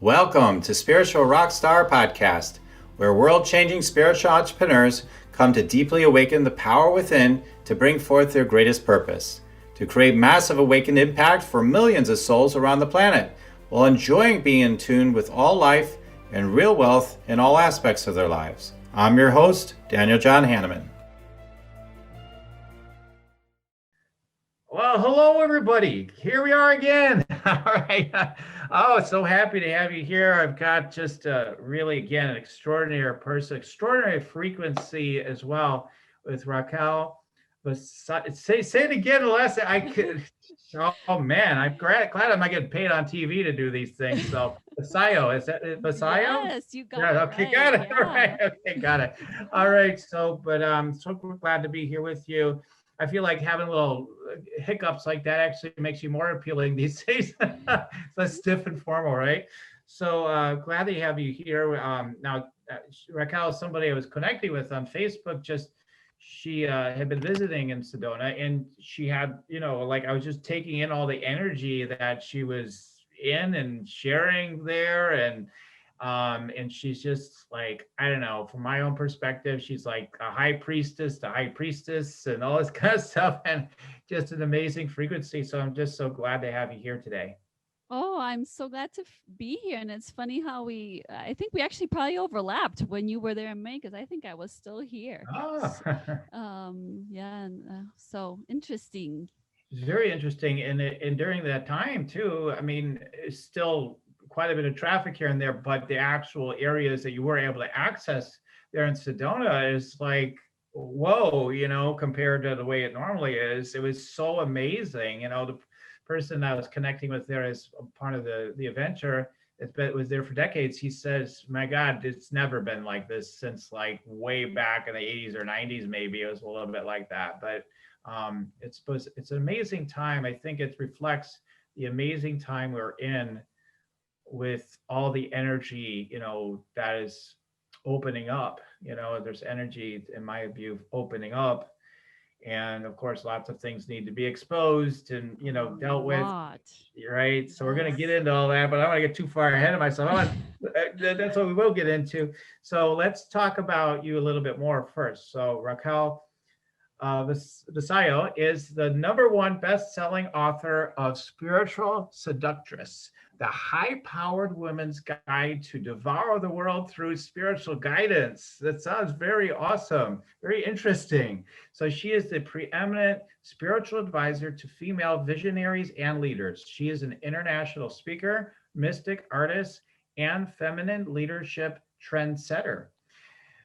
Welcome to Spiritual Rockstar Podcast, where world-changing spiritual entrepreneurs come to deeply awaken the power within to bring forth their greatest purpose, to create massive awakened impact for millions of souls around the planet, while enjoying being in tune with all life and real wealth in all aspects of their lives. I'm your host, Daniel John Hanneman. Well, hello, everybody. Here we are again. All right. Oh, so happy to have you here. I've got just really, again, an extraordinary person, extraordinary frequency as well with Raquel. Say it again, unless I could. Oh, man, I'm glad I'm not getting paid on TV to do these things. So, Vasallo, is that it? Vasallo? Yes, you got Yeah. it Okay. right. Got it. All Yeah. right. Okay. Got it. All right. But I'm so glad to be here with you. I feel like having little hiccups like that actually makes you more appealing these days. Less stiff and formal, right? So glad to have you here. Now, Raquel is somebody I was connecting with on Facebook. She had been visiting in Sedona, and she had, like I was just taking in all the energy that she was in and sharing there, and she's just like, I don't know, from my own perspective, she's like a high priestess to high priestess and all this kind of stuff, and just an amazing frequency. So I'm just so glad to have you here today. Oh, I'm so glad to be here. And it's funny how I think we actually probably overlapped when you were there in May, because I think I was still here. Ah, Yeah. And so interesting. very interesting. And during that time too, I mean, it's still quite a bit of traffic here and there, but the actual areas that you were able to access there in Sedona is like, whoa, compared to the way it normally is. It was so amazing. The person I was connecting with there as a part of the adventure that was there for decades, he says, my God, it's never been like this since like way back in the 80s or 90s, maybe. It was a little bit like that. But it's an amazing time. I think it reflects the amazing time we're in with all the energy, that is opening up. There's energy, in my view, opening up. And of course, lots of things need to be exposed and, A dealt with. lot. Right. So we're going to get Yes. into all that, but I don't want to get too far ahead of myself. That's what we will get into. So let's talk about you a little bit more first. So Raquel Vasallo is the #1 best-selling author of Spiritual Seductress, the high-powered woman's guide to devour the world through spiritual guidance. That sounds very awesome, very interesting. So she is the preeminent spiritual advisor to female visionaries and leaders. She is an international speaker, mystic, artist, and feminine leadership trendsetter.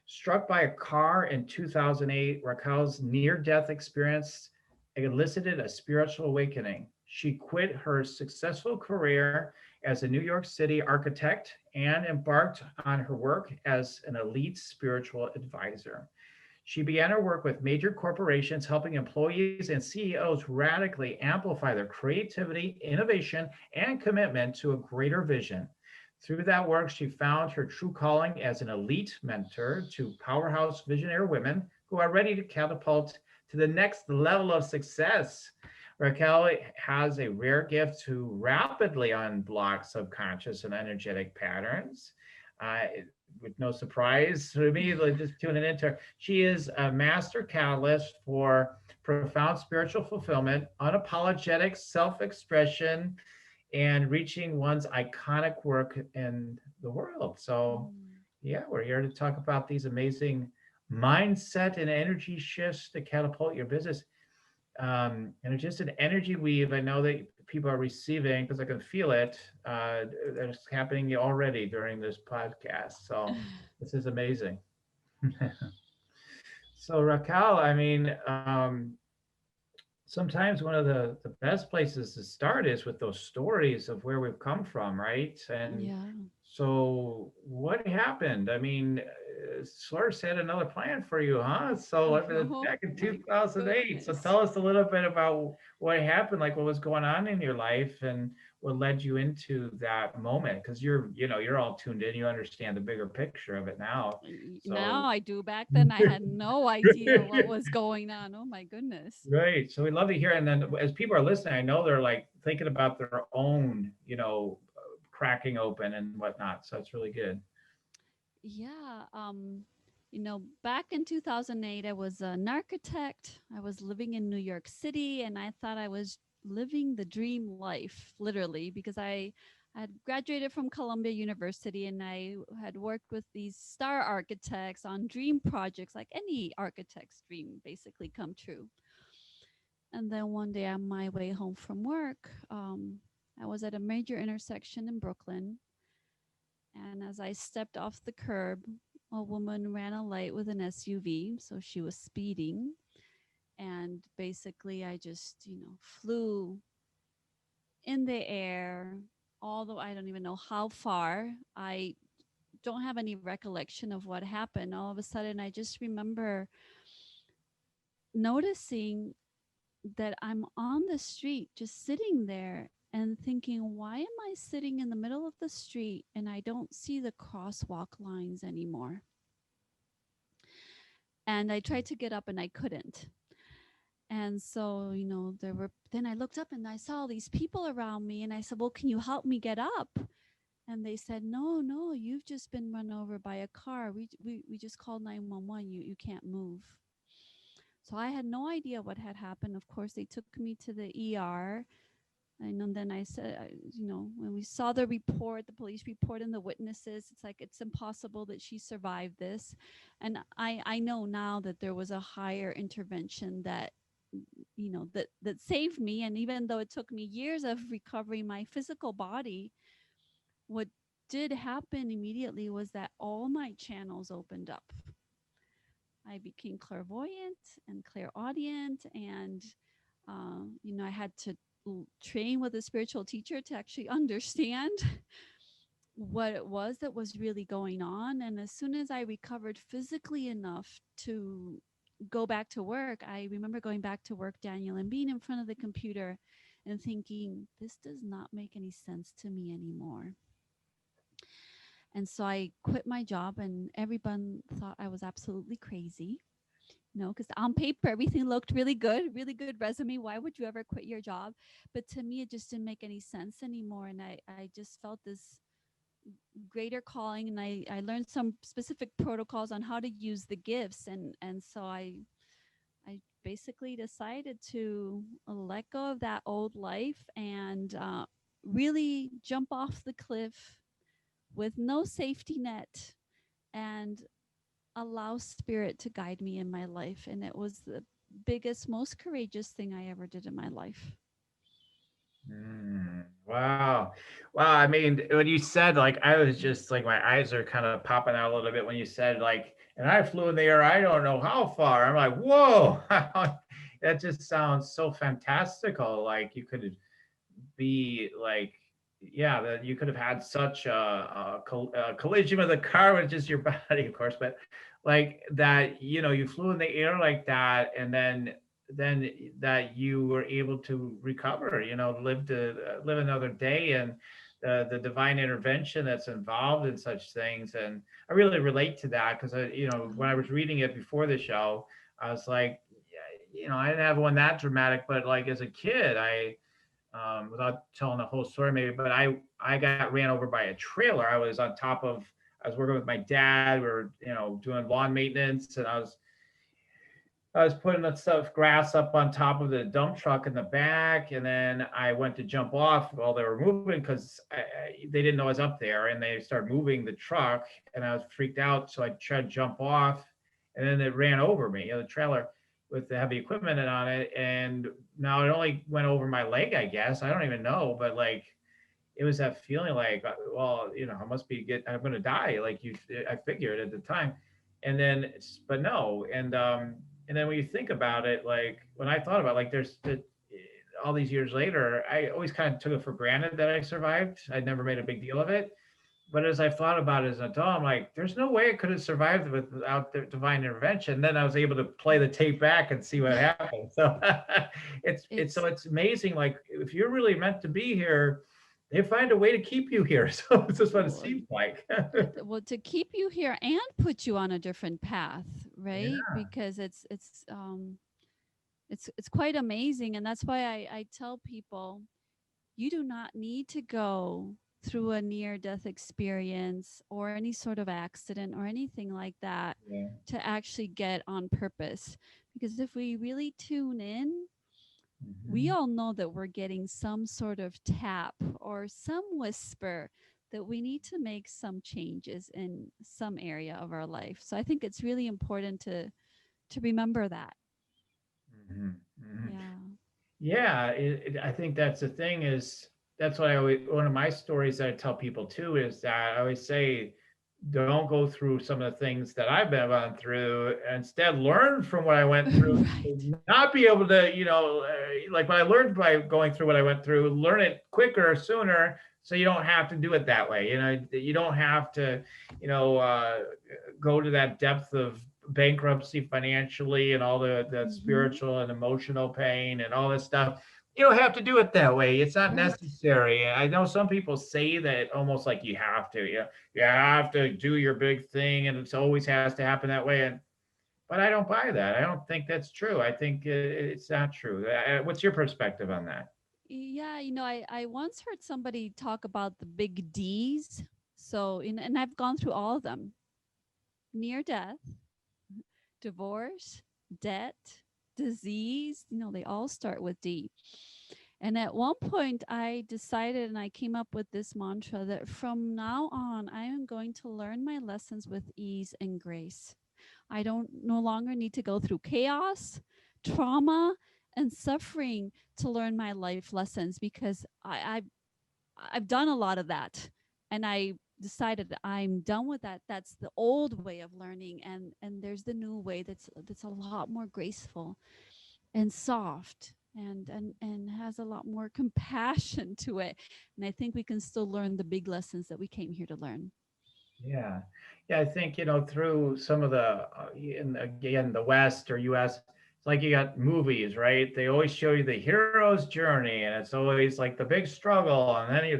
Struck by a car in 2008, Raquel's near death experience elicited a spiritual awakening. She quit her successful career as a New York City architect and embarked on her work as an elite spiritual advisor. She began her work with major corporations, helping employees and CEOs radically amplify their creativity, innovation, and commitment to a greater vision. Through that work, she found her true calling as an elite mentor to powerhouse visionary women who are ready to catapult to the next level of success. Raquel has a rare gift to rapidly unblock subconscious and energetic patterns. Uh, with no surprise to me, like just tuning into her, she is a master catalyst for profound spiritual fulfillment, unapologetic self expression, and reaching one's iconic work in the world. So, Mm. yeah, we're here to talk about these amazing mindset and energy shifts to catapult your business. And it's just an energy weave. I know that people are receiving because I can feel it. That's happening already during this podcast. So, this is amazing. So, Raquel, I mean, sometimes one of the best places to start is with those stories of where we've come from, right? And Yeah. so what happened? I mean, Source had another plan for you, huh? So I mean, Oh back in my 2008. So goodness. tell us a little bit about what happened, like what was going on in your life and what led you into that moment. Because you're all tuned in, you understand the bigger picture of it now. Now So I do. Back then, I had no idea what was going on. Oh my goodness. Right. So we'd love to hear. And then as people are listening, I know they're like thinking about their own, cracking open and whatnot. So it's really good. Yeah. Back in 2008, I was an architect. I was living in New York City, and I thought I was living the dream life, literally, because I had graduated from Columbia University and I had worked with these star architects on dream projects, like any architect's dream basically come true. And then one day on my way home from work, I was at a major intersection in Brooklyn. And as I stepped off the curb, a woman ran a light with an SUV. So she was speeding. And basically, I just, flew in the air, although I don't even know how far. I don't have any recollection of what happened. All of a sudden, I just remember noticing that I'm on the street, just sitting there and thinking, why am I sitting in the middle of the street and I don't see the crosswalk lines anymore? And I tried to get up and I couldn't. And so, then I looked up and I saw all these people around me and I said, well, can you help me get up? And they said, no, you've just been run over by a car. We just called 911. You can't move. So I had no idea what had happened. Of course, they took me to the ER. And then I said, when we saw the report, the police report and the witnesses, it's like, it's impossible that she survived this. And I know now that there was a higher intervention that, that saved me. And even though it took me years of recovering my physical body, what did happen immediately was that all my channels opened up. I became clairvoyant and clairaudient, and I had to train with a spiritual teacher to actually understand what it was that was really going on. And as soon as I recovered physically enough to go back to work, I remember going back to work, Daniel, and being in front of the computer and thinking, this does not make any sense to me anymore. And so I quit my job, and everyone thought I was absolutely crazy. Because on paper, everything looked really good resume. Why would you ever quit your job? But to me, it just didn't make any sense anymore. And I just felt this greater calling, and I learned some specific protocols on how to use the gifts. And so I basically decided to let go of that old life and really jump off the cliff with no safety net and allow spirit to guide me in my life. And it was the biggest, most courageous thing I ever did in my life. Wow. Wow. I mean, when you said, like, I was just like, my eyes are kind of popping out a little bit when you said, like, and I flew in the air, I don't know how far. I'm like, whoa, that just sounds so fantastical. Like, you could be like, yeah, that you could have had such a collision with a car with just your body, of course, but like that, you flew in the air like that, and then that you were able to recover, live another day, and the divine intervention that's involved in such things. And I really relate to that because when I was reading it before the show, I was like, I didn't have one that dramatic, but like as a kid, without telling the whole story maybe, but I got ran over by a trailer. I was working with my dad. We were, doing lawn maintenance, and I was putting that stuff, grass up on top of the dump truck in the back. And then I went to jump off while they were moving because they didn't know I was up there, and they started moving the truck, and I was freaked out. So I tried to jump off, and then it ran over me, the trailer with the heavy equipment on it. And now it only went over my leg, I guess. I don't even know. But like, it was that feeling like, well, I must I'm going to die. Like I figured at the time. And then, but no. And then when you think about it, like when I thought about it, like all these years later, I always kind of took it for granted that I survived. I'd never made a big deal of it. But as I thought about it as an adult, I'm like, there's no way I could have survived without the divine intervention. Then I was able to play the tape back and see what happened. So it's amazing. Like if you're really meant to be here, they find a way to keep you here. So it's just what it seems like. Well, to keep you here and put you on a different path, right? Yeah. Because it's quite amazing. And that's why I tell people, you do not need to go through a near death experience or any sort of accident or anything like that Yeah. to actually get on purpose. Because if we really tune in, we Mhm. all know that we're getting some sort of tap or some whisper that we need to make some changes in some area of our life. So I think it's really important to remember that. Mhm. Mhm. Yeah. Yeah, I think that's the thing is that's what I always one of my stories that I tell people too is that I always say don't go through some of the things that I've been gone through. Instead, learn from what I went through. Right. Not be able to, like what I learned by going through what I went through, learn it quicker, sooner, so you don't have to do it that way. You don't have to, you know, uh, go to that depth of bankruptcy financially and all the Hmm. spiritual and emotional pain and all this stuff. You don't have to do it that way. It's not Right. necessary. I know some people say that almost like you have to. You have to do your big thing, and it always has to happen that way. But I don't buy that. I don't think that's true. I think it's not true. What's your perspective on that? Yeah, I once heard somebody talk about the big D's. So, and I've gone through all of them: near death, divorce, debt, disease. They all start with D. And at one point, I decided and I came up with this mantra that from now on, I am going to learn my lessons with ease and grace. I don't no longer need to go through chaos, trauma, and suffering to learn my life lessons because I've done a lot of that, and I decided that I'm done with that. That's the old way of learning, and there's the new way that's a lot more graceful and soft and has a lot more compassion to it. And I think we can still learn the big lessons that we came here to learn. Yeah, yeah. I think through some of the in again the West or U.S. It's like you got movies, right? They always show you the hero's journey, and it's always like the big struggle, and then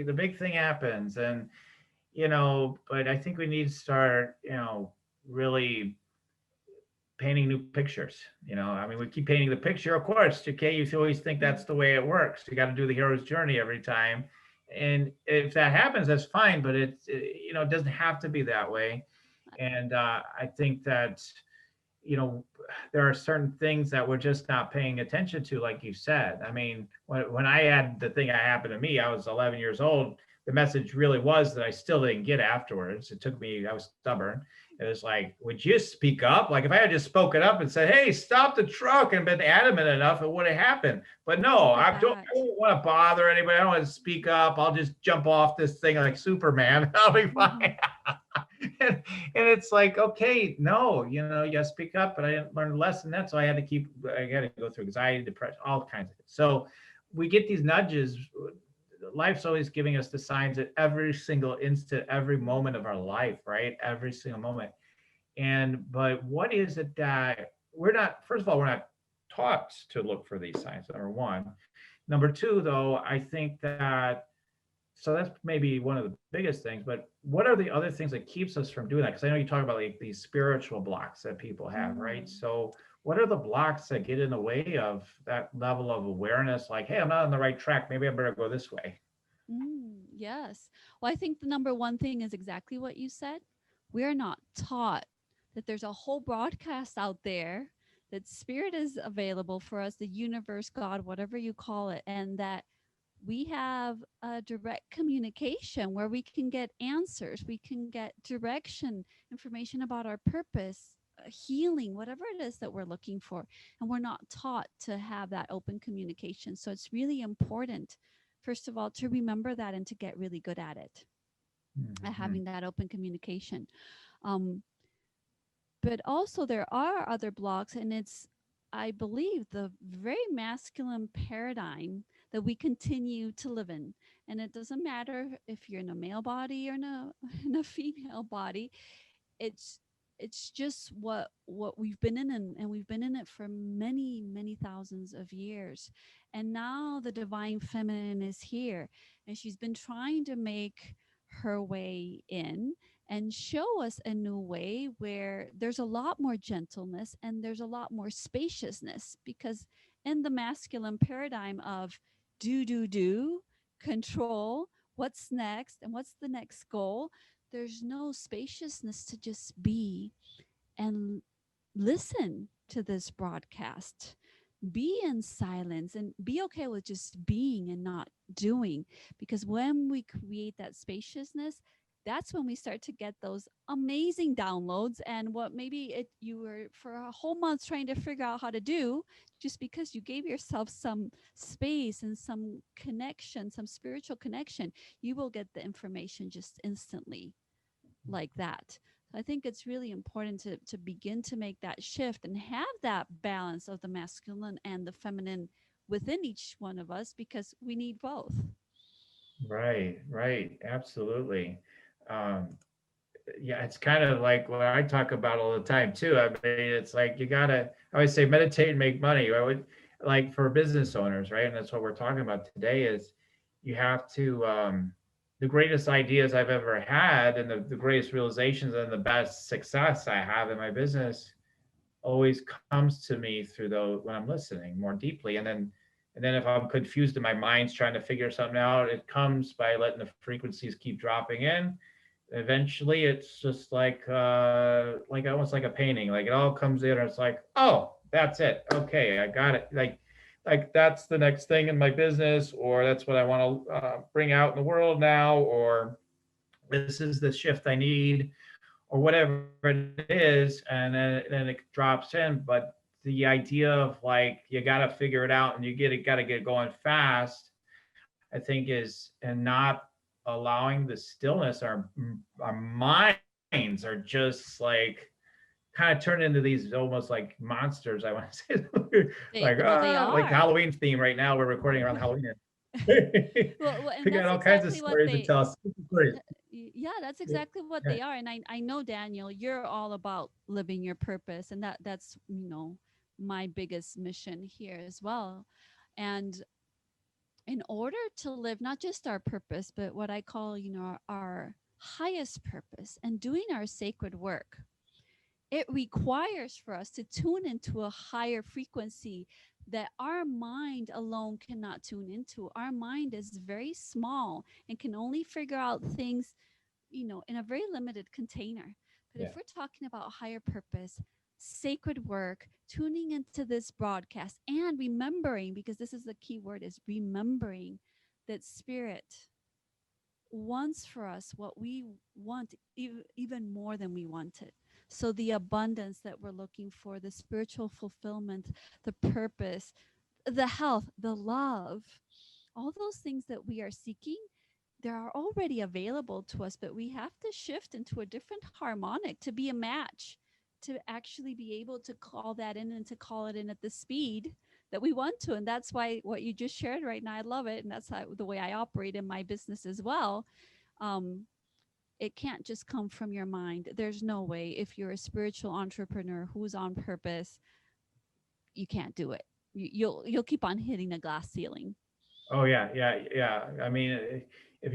the big thing happens, and But I think we need to start, really painting new pictures. I mean, we keep painting the picture, of course. Okay, you always think that's Mm. the way it works. You got to do the hero's journey every time, and if that happens, that's fine. But it doesn't have to be that way. And I think that you know there are certain things that we're just not paying attention to, like you said. I mean, when I had the thing that happened to me, I was 11 years old. The message really was that I still didn't get afterwards. It took me, I was stubborn. It was like, would you speak up? Like if I had just spoken up and said, hey, stop the truck, and been adamant enough, it would have happened. But no, Take it I back. don't want to bother anybody. I don't want to speak up. I'll just jump off this thing like Superman. I'll be Hmm. fine. And it's like, okay, no, you speak up, but I didn't learn a lesson. That's why I had to go through anxiety, depression, all kinds of things. So we get these nudges. Life's always giving us the signs at every single instant, every moment of our life, right? Every single moment. But what is it that we're not, first of all, we're not taught to look for these signs, number one. Number two, though, I think that so that's maybe one of the biggest things. But what are the other things that keeps us from doing that? Because I know you talk about like these spiritual blocks that people have, right? Mm. So what are the blocks that get in the way of that level of awareness? Like, hey, I'm not on the right track. Maybe I better go this way. Yes. Well, I think the number one thing is exactly what you said. We're not taught that there's a whole broadcast out there, that spirit is available for us, the universe, God, whatever you call it, and that we have a direct communication where we can get answers, we can get direction, information about our purpose, healing, whatever it is that we're looking for. And we're not taught to have that open communication. So it's really important, first of all, to remember that and to get really good at it, at Mhm. having that open communication. Um, but also there are other blocks, and it's, I believe, the very masculine paradigm that we continue to live in. And it doesn't matter if you're in a male body or in a in a female body. It's it's just what we've been in, and we've been in it for many thousands of years. And now the divine feminine is here, and she's been trying to make her way in and show us a new way where there's a lot more gentleness and there's a lot more spaciousness. Because in the masculine paradigm of do control, what's next and what's the next goal. There's no spaciousness to just be and listen to this broadcast. Be in silence and be okay with just being and not doing. Because when we create that spaciousness, that's when we start to get those amazing downloads. And what maybe you were for a whole month trying to figure out how to do, just because you gave yourself some space and some connection, some spiritual connection, you will get the information just instantly like that. So I think it's really important to begin to make that shift and have that balance of the masculine and the feminine within each one of us, because we need both. Right, right, absolutely. Um, yeah, it's kind of like what I talk about all the time too. I mean, it's like you gotta, I always say meditate and make money. I would like for business owners, right? And that's what we're talking about today is you have to, the greatest ideas I've ever had and the greatest realizations and the best success I have in my business always comes to me through those when I'm listening more deeply. And then if I'm confused in my mind's trying to figure something out, it comes by letting the frequencies keep dropping in. Eventually it's just like almost like a painting. Like it all comes in and it's like, oh, that's it. Okay, I got it. Like that's the next thing in my business, or that's what I want to bring out in the world now, or this is the shift I need, or whatever it is, and then it drops in. But the idea of like you got to figure it out and got to get going fast, I think is, and not allowing the stillness. Our minds are just kind of turned into these almost like monsters. I want to say They well they like are. Halloween theme right now. We're recording around Halloween. And We got that's all kinds of exactly what stories to they tell us. Stories. yeah, that's Yeah. exactly what they are. And I know, Daniel, you're all about living your purpose, and that's my biggest mission here as well. And in order to live not just our purpose, but what I call, our highest purpose and doing our sacred work, it requires for us to tune into a higher frequency that our mind alone cannot tune into. Our mind is very small and can only figure out things, in a very limited container. But if Yeah. we're talking about higher purpose, sacred work, tuning into this broadcast and remembering, because this is the key word, is remembering that spirit wants for us what we want, even more than we want it. So the abundance that we're looking for, the spiritual fulfillment, the purpose, the health, the love, all those things that we are seeking, they are already available to us, but we have to shift into a different harmonic to be a match, to actually be able to call that in and to call it in at the speed that we want to. And that's why what you just shared right now, I love it. And that's the way I operate in my business as well. Um, it can't just come from your mind. There's no way. If you're a spiritual entrepreneur who's on purpose, you can't do it. You'll keep on hitting a glass ceiling. Oh yeah, yeah, yeah. I mean, if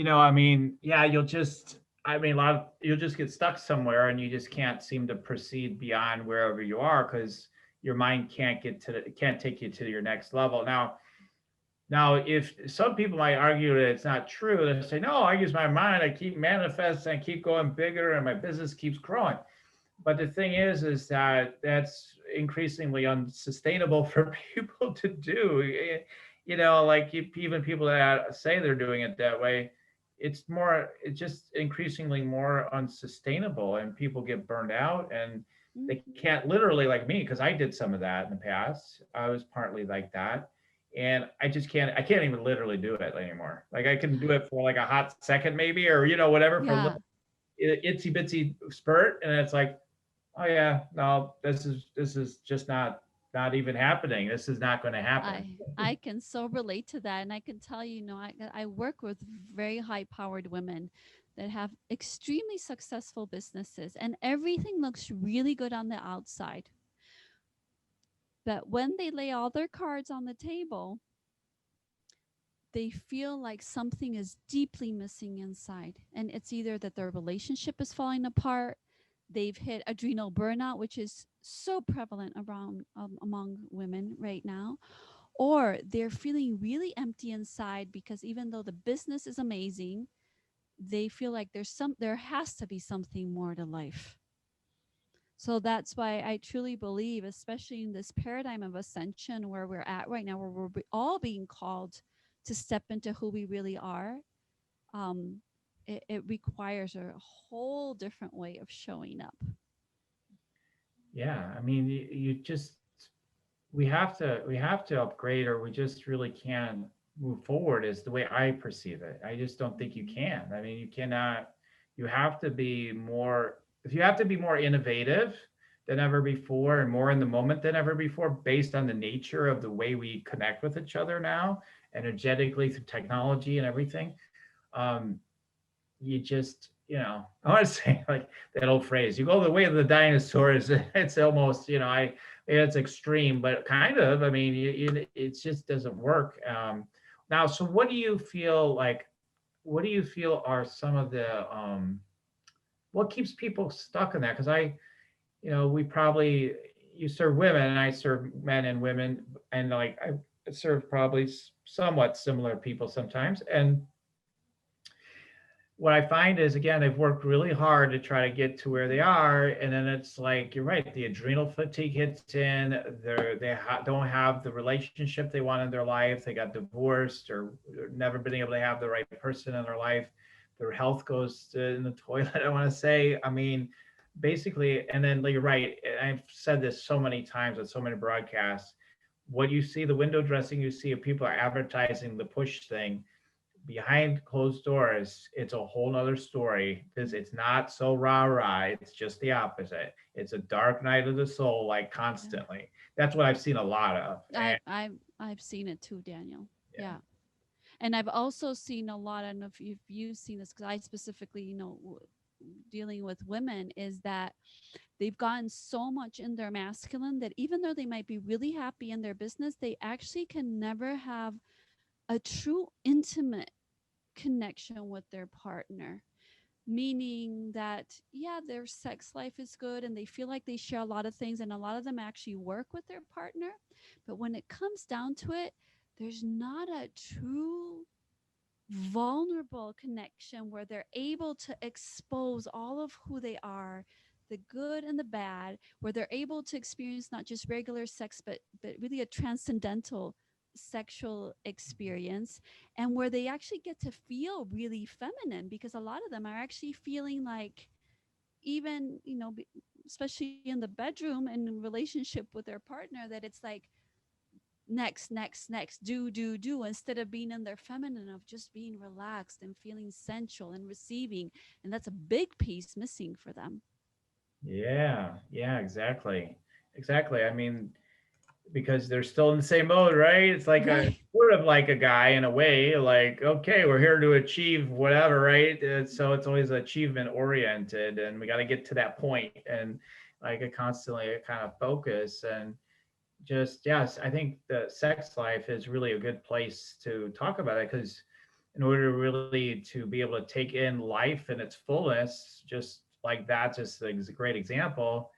I mean, yeah, you'll just, I mean, you'll just get stuck somewhere, and you just can't seem to proceed beyond wherever you are because your mind can't take you to your next level. Now, if some people might argue that it's not true, they say, no, I use my mind, I keep manifesting, I keep going bigger, and my business keeps growing. But the thing is that that's increasingly unsustainable for people to do. Like even people that say they're doing it that way, it's just increasingly more unsustainable, and people get burned out, and they Mhm. can't literally, like me, because I did some of that in the past. I was partly like that. And I can't even literally do it anymore. Like I can do it for like a hot second, maybe, or whatever, for a Yeah, little itsy bitsy spurt, and it's like, oh yeah, no, this is just not even happening. This is not going to happen. I can so relate to that, and I can tell you, I work with very high powered women that have extremely successful businesses, and everything looks really good on the outside. But when they lay all their cards on the table, they feel like something is deeply missing inside, and it's either that their relationship is falling apart, they've hit adrenal burnout, which is so prevalent around among women right now, or they're feeling really empty inside because even though the business is amazing, they feel like there has to be something more to life. So that's why I truly believe, especially in this paradigm of ascension where we're at right now, where all being called to step into who we really are, um, it requires a whole different way of showing up. Yeah, I mean, you just we have to upgrade, or we just really can't move forward. Is the way I perceive it. I just don't think you Mhm. can. I mean, you cannot. You have to be more. If you have to be more innovative than ever before and more in the moment than ever before, based on the nature of the way we connect with each other now, energetically through technology and everything. Um, you just, I want to say like that old phrase, you go the way of the dinosaurs. It's almost, it's extreme, but kind of, I mean, it just doesn't work. Now, so what do you feel are some of the, what keeps people stuck in that? Because we probably, you serve women and I serve men and women, and like I serve probably somewhat similar people sometimes. And what I find is, again, they've worked really hard to try to get to where they are, and then it's like you're right, the adrenal fatigue hits in. Don't have the relationship they want in their life. They got divorced or never been able to have the right person in their life. Their health goes in the toilet. I want to say, I mean, basically, and then you're right. I've said this so many times on so many broadcasts. What you see, the window dressing you see of people are advertising the push thing behind closed doors, it's a whole nother story because it's not so rah-rah. It's just the opposite. It's a dark night of the soul, like Yeah. constantly. That's what I've seen a lot of. I And I've seen it too, Daniel. yeah, Yeah. And I've also seen a lot, I don't know if you've seen this, because I specifically, dealing with women, is that they've gotten so much in their masculine that even though they might be really happy in their business, they actually can never have a true intimate connection with their partner. Meaning that, yeah, their sex life is good and they feel like they share a lot of things, and a lot of them actually work with their partner. But when it comes down to it, there's not a true vulnerable connection where they're able to expose all of who they are, the good and the bad, where they're able to experience not just regular sex but really a transcendental sexual experience, and where they actually get to feel really feminine, because a lot of them are actually feeling like, even especially in the bedroom and in relationship with their partner, that it's like next, next, next, do, instead of being in their feminine of just being relaxed and feeling sensual and receiving. And that's a big piece missing for them. yeah, exactly. I mean, because they're still in the same mode, right? It's like a Right. sort of like a guy in a way, like, okay, we're here to achieve whatever, right? So it's always achievement oriented, and we got to get to that point, and like a constantly kind of focus. And just, yes, I think the sex life is really a good place to talk about it, because in order really to be able to take in life in its fullness, just like that, just a great example,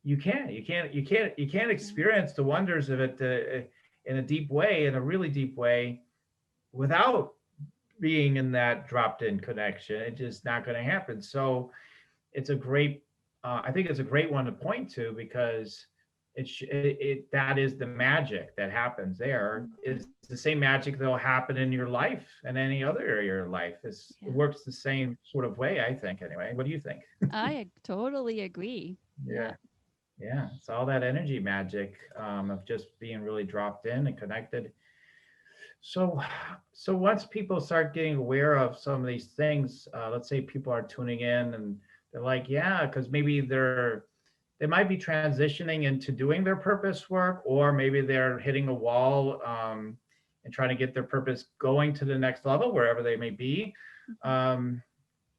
you can't Yeah. experience the wonders of it in a deep way, in a really deep way, without being in that dropped in connection. It's just not going to happen. So it's a great I think it's a great one to point to, because that is the magic that happens there. Mhm. Is the same magic that'll happen in your life and any other area of your life. It Yeah. works the same sort of way, I think. Anyway, what do you think? Totally agree. Yeah, Yeah. yeah, it's all that energy magic, of just being really dropped in and connected. So, so once people start getting aware of some of these things, let's say people are tuning in and they're like, yeah, because maybe they might be transitioning into doing their purpose work, or maybe they're hitting a wall, and trying to get their purpose going to the next level, wherever they may be. Mhm. Um,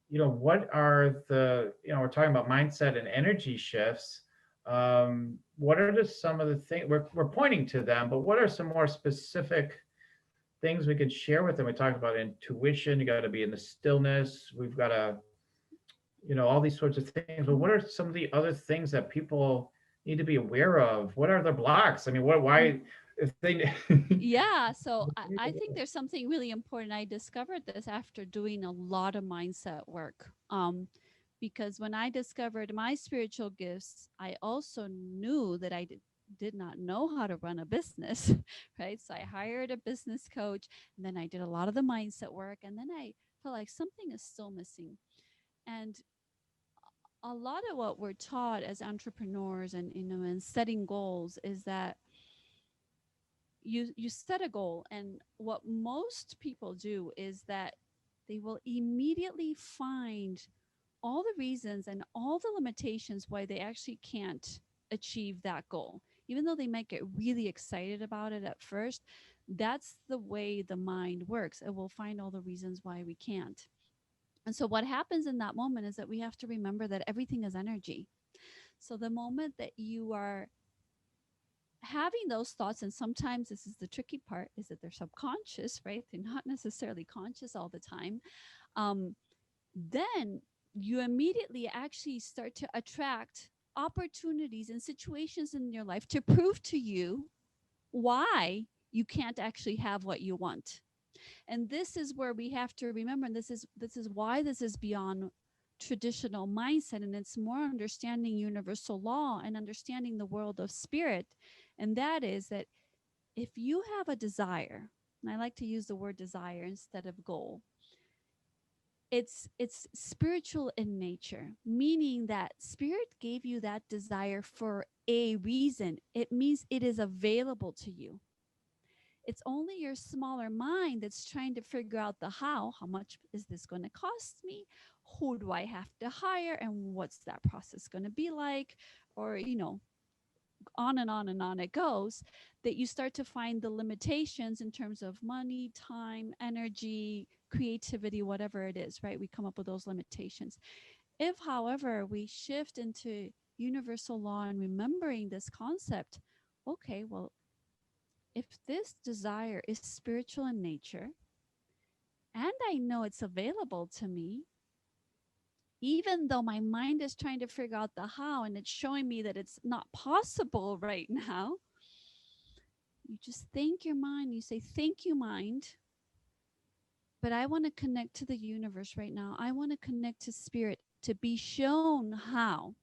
what are we're talking about mindset and energy shifts. What are some of the things we're pointing to them, but what are some more specific things we could share with them? We talked about intuition. You got to be in the stillness. We've got to, all these sorts of things. But what are some of the other things that people need to be aware of? What are the blocks? I mean, why? if they Yeah, so I think there's something really important. I discovered this after doing a lot of mindset work. Because when I discovered my spiritual gifts, I also knew that I did not know how to run a business, right? So I hired a business coach, and then I did a lot of the mindset work, and then I felt like something is still missing. And a lot of what we're taught as entrepreneurs and and setting goals is that you set a goal, and what most people do is that they will immediately find all the reasons and all the limitations why they actually can't achieve that goal, even though they might get really excited about it at first. That's the way the mind works. It will find all the reasons why we can't. And so what happens in that moment is that we have to remember that everything is energy. So the moment that you are having those thoughts, and sometimes this is the tricky part, is that they're subconscious, right? They're not necessarily conscious all the time. Then you immediately actually start to attract opportunities and situations in your life to prove to you why you can't actually have what you want. And this is where we have to remember, and this is why this is beyond traditional mindset, and it's more understanding universal law and understanding the world of spirit. And that is that if you have a desire, and I like to use the word desire instead of goal, it's spiritual in nature, meaning that spirit gave you that desire for a reason. It means it is available to you. It's only your smaller mind that's trying to figure out the how much is this going to cost me, who do I have to hire, and what's that process going to be like, or on and on and on it goes, that you start to find the limitations in terms of money, time, energy, creativity, whatever it is, right? We come up with those limitations. If, however, we shift into universal law and remembering this concept, okay, well, if this desire is spiritual in nature and I know it's available to me, even though my mind is trying to figure out the how and it's showing me that it's not possible right now, you just thank your mind. You say, thank you, mind. But I want to connect to the universe right now. I want to connect to spirit to be shown how.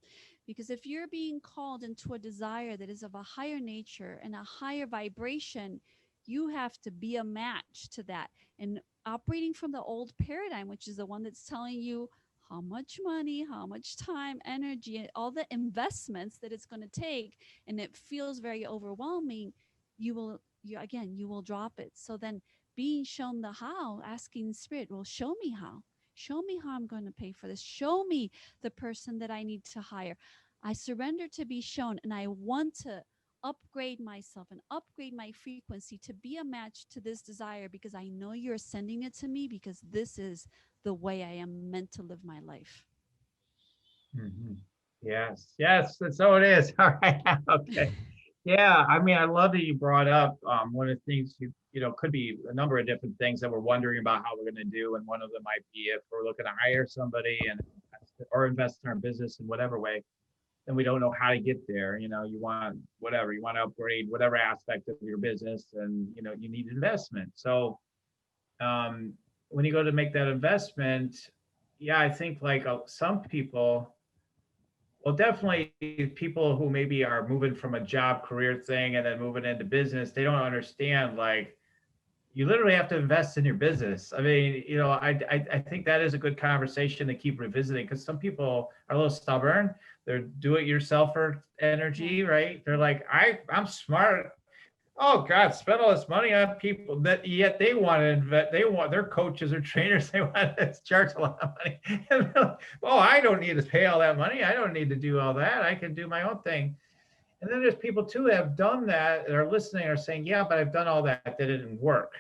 Because if you're being called into a desire that is of a higher nature and a higher vibration, you have to be a match to that. And operating from the old paradigm, which is the one that's telling you how much money, how much time, energy, all the investments that it's going to take, and it feels very overwhelming, you will drop it. So then being shown the how, asking spirit, well, show me how. Show me how I'm going to pay for this. Show me the person that I need to hire. I surrender to be shown, and I want to upgrade myself and upgrade my frequency to be a match to this desire, because I know you're sending it to me, because this is the way I am meant to live my life. Yes, yes, that's so it is. All right. Okay. Yeah, I mean, I love that you brought up one of the things could be a number of different things that we're wondering about how we're going to do, and one of them might be if we're looking to hire somebody or invest in our business in whatever way, and we don't know how to get there. You want whatever, you want to upgrade whatever aspect of your business, and you need investment. So when you go to make that investment, yeah, I think like some people, well, definitely people who maybe are moving from a job career thing and then moving into business, they don't understand, like, you literally have to invest in your business. I mean, I think that is a good conversation to keep revisiting, because some people are a little stubborn. They're do-it-yourselfer energy, right? They're like, I'm smart. Oh God, spend all this money on people that yet they want to invest. They want their coaches or trainers. They want to charge a lot of money. And like, oh, I don't need to pay all that money. I don't need to do all that. I can do my own thing. And then there's people too that have done that, that are listening, are saying, yeah, but I've done all that. That didn't work.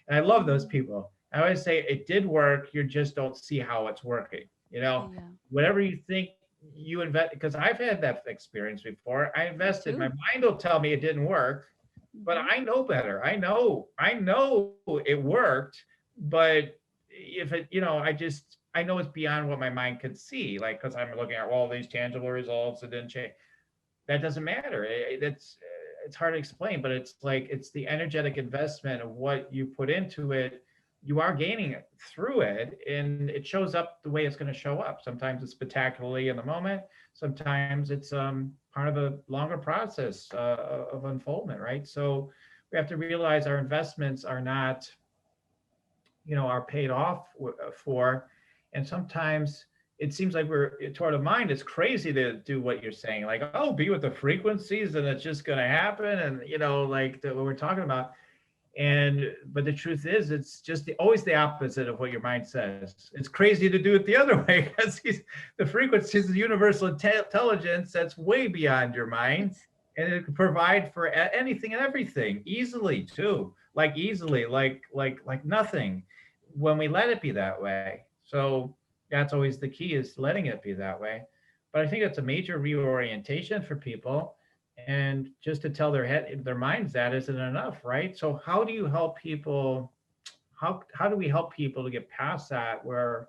And I love those people. I always say it did work. You just don't see how it's working. Yeah. Whatever you think you invest, because I've had that experience before. I invested. My mind will tell me it didn't work, but I know better. I know it worked, but if it, I know it's beyond what my mind could see, like, because I'm looking at all these tangible results, it didn't change. That doesn't matter. it's hard to explain, but it's like it's the energetic investment of what you put into it. You are gaining it through it, and it shows up the way it's going to show up. Sometimes it's spectacularly in the moment. Sometimes it's part of a longer process of unfoldment, right? So we have to realize our investments are not, are paid off for, and sometimes it seems like we're toward a mind it's crazy to do what you're saying, like, oh, be with the frequencies and it's just going to happen, and like what we're talking about. And but the truth is, it's just always the opposite of what your mind says. It's crazy to do it the other way, because the frequencies of universal intelligence that's way beyond your mind, It's and it can provide for anything and everything easily too, like easily, like nothing, when we let it be that way. So that's always the key, is letting it be that way. But I think that's a major reorientation for people, and just to tell their minds that isn't enough, right? So how do you help people, how do we help people to get past that, where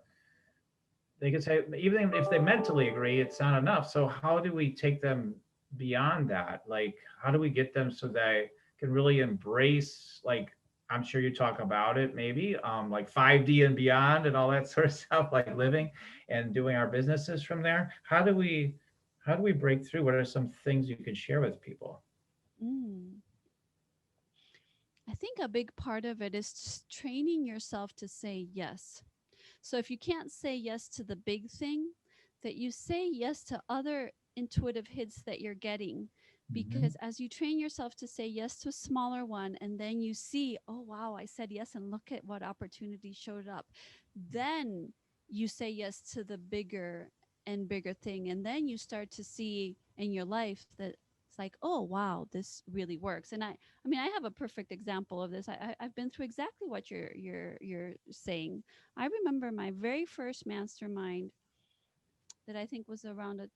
they can say, even if they mentally agree, it's not enough? So how do we take them beyond that? Like, how do we get them so they can really embrace, like, I'm sure you talk about it, maybe like 5D and beyond and all that sort of stuff, like living and doing our businesses from there. How do we break through? What are some things you can share with people? mm, I think a big part of it is training yourself to say yes. So if you can't say yes to the big thing, that you say yes to other intuitive hits that you're getting. Because Mm-hmm. as you train yourself to say yes to a smaller one, and then you see, oh, wow, I said yes, and look at what opportunity showed up. Then you say yes to the bigger and bigger thing. And then you start to see in your life that it's like, oh, wow, this really works. And I mean, I have a perfect example of this. I've been through exactly what you're saying. I remember my very first mastermind that I think was around a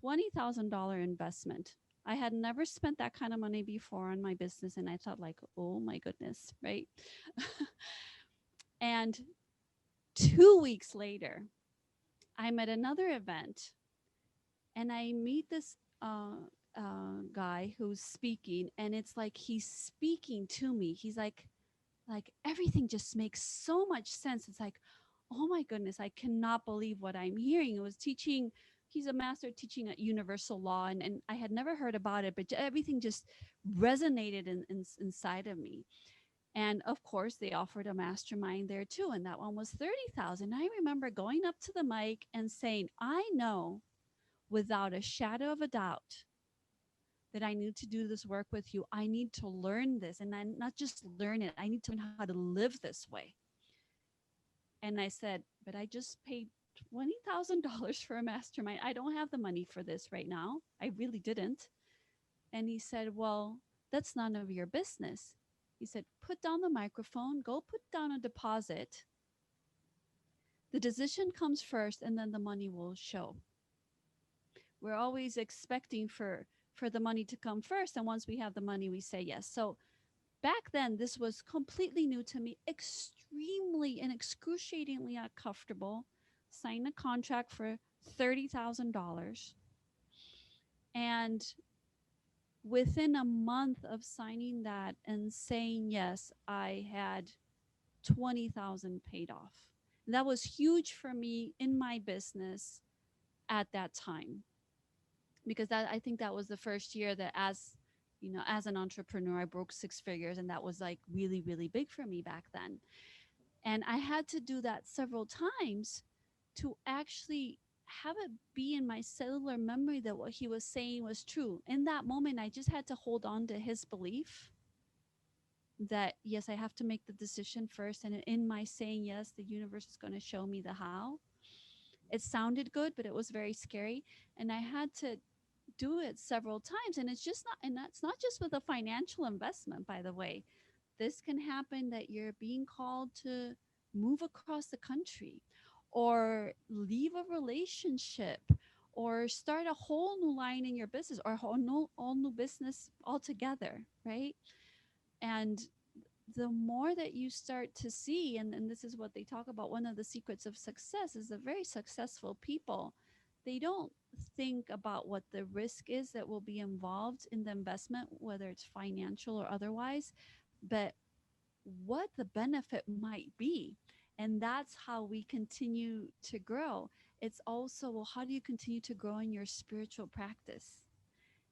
$20,000 investment. I had never spent that kind of money before on my business, and I thought, like, oh my goodness, right? And 2 weeks later, I'm at another event, and I meet this guy who's speaking, and it's like he's speaking to me. He's like everything just makes so much sense. It's like, oh my goodness, I cannot believe what I'm hearing. It was teaching, he's a master teaching at universal law, and I had never heard about it, but everything just resonated inside of me. And of course, they offered a mastermind there too, and that one was 30,000. I remember going up to the mic and saying, I know without a shadow of a doubt that I need to do this work with you. I need to learn this, and I not just learn it, I need to learn how to live this way. And I said, but I just paid $20,000 for a mastermind. I don't have the money for this right now. I really didn't. And he said, well, that's none of your business. He said, put down the microphone, go put down a deposit. The decision comes first, and then the money will show. We're always expecting for the money to come first, and once we have the money, we say yes. So back then, this was completely new to me, extremely and excruciatingly uncomfortable. Signed a contract for $30,000. And within a month of signing that and saying yes, I had 20,000 paid off. And that was huge for me in my business at that time, because that, I think that was the first year that, as an entrepreneur, I broke six figures, and that was like really, really big for me back then. And I had to do that several times to actually have it be in my cellular memory that what he was saying was true. In that moment, I just had to hold on to his belief that yes, I have to make the decision first, and in my saying yes, the universe is going to show me the how. It sounded good, but it was very scary, and I had to do it several times. And it's just not, and that's not just with a financial investment, by the way. This can happen that you're being called to move across the country, or leave a relationship, or start a whole new line in your business, or a whole new business altogether, right? And the more that you start to see, and this is what they talk about, one of the secrets of success is the very successful people, they don't think about what the risk is that will be involved in the investment, whether it's financial or otherwise, but what the benefit might be. And that's how we continue to grow. It's also, well, how do you continue to grow in your spiritual practice?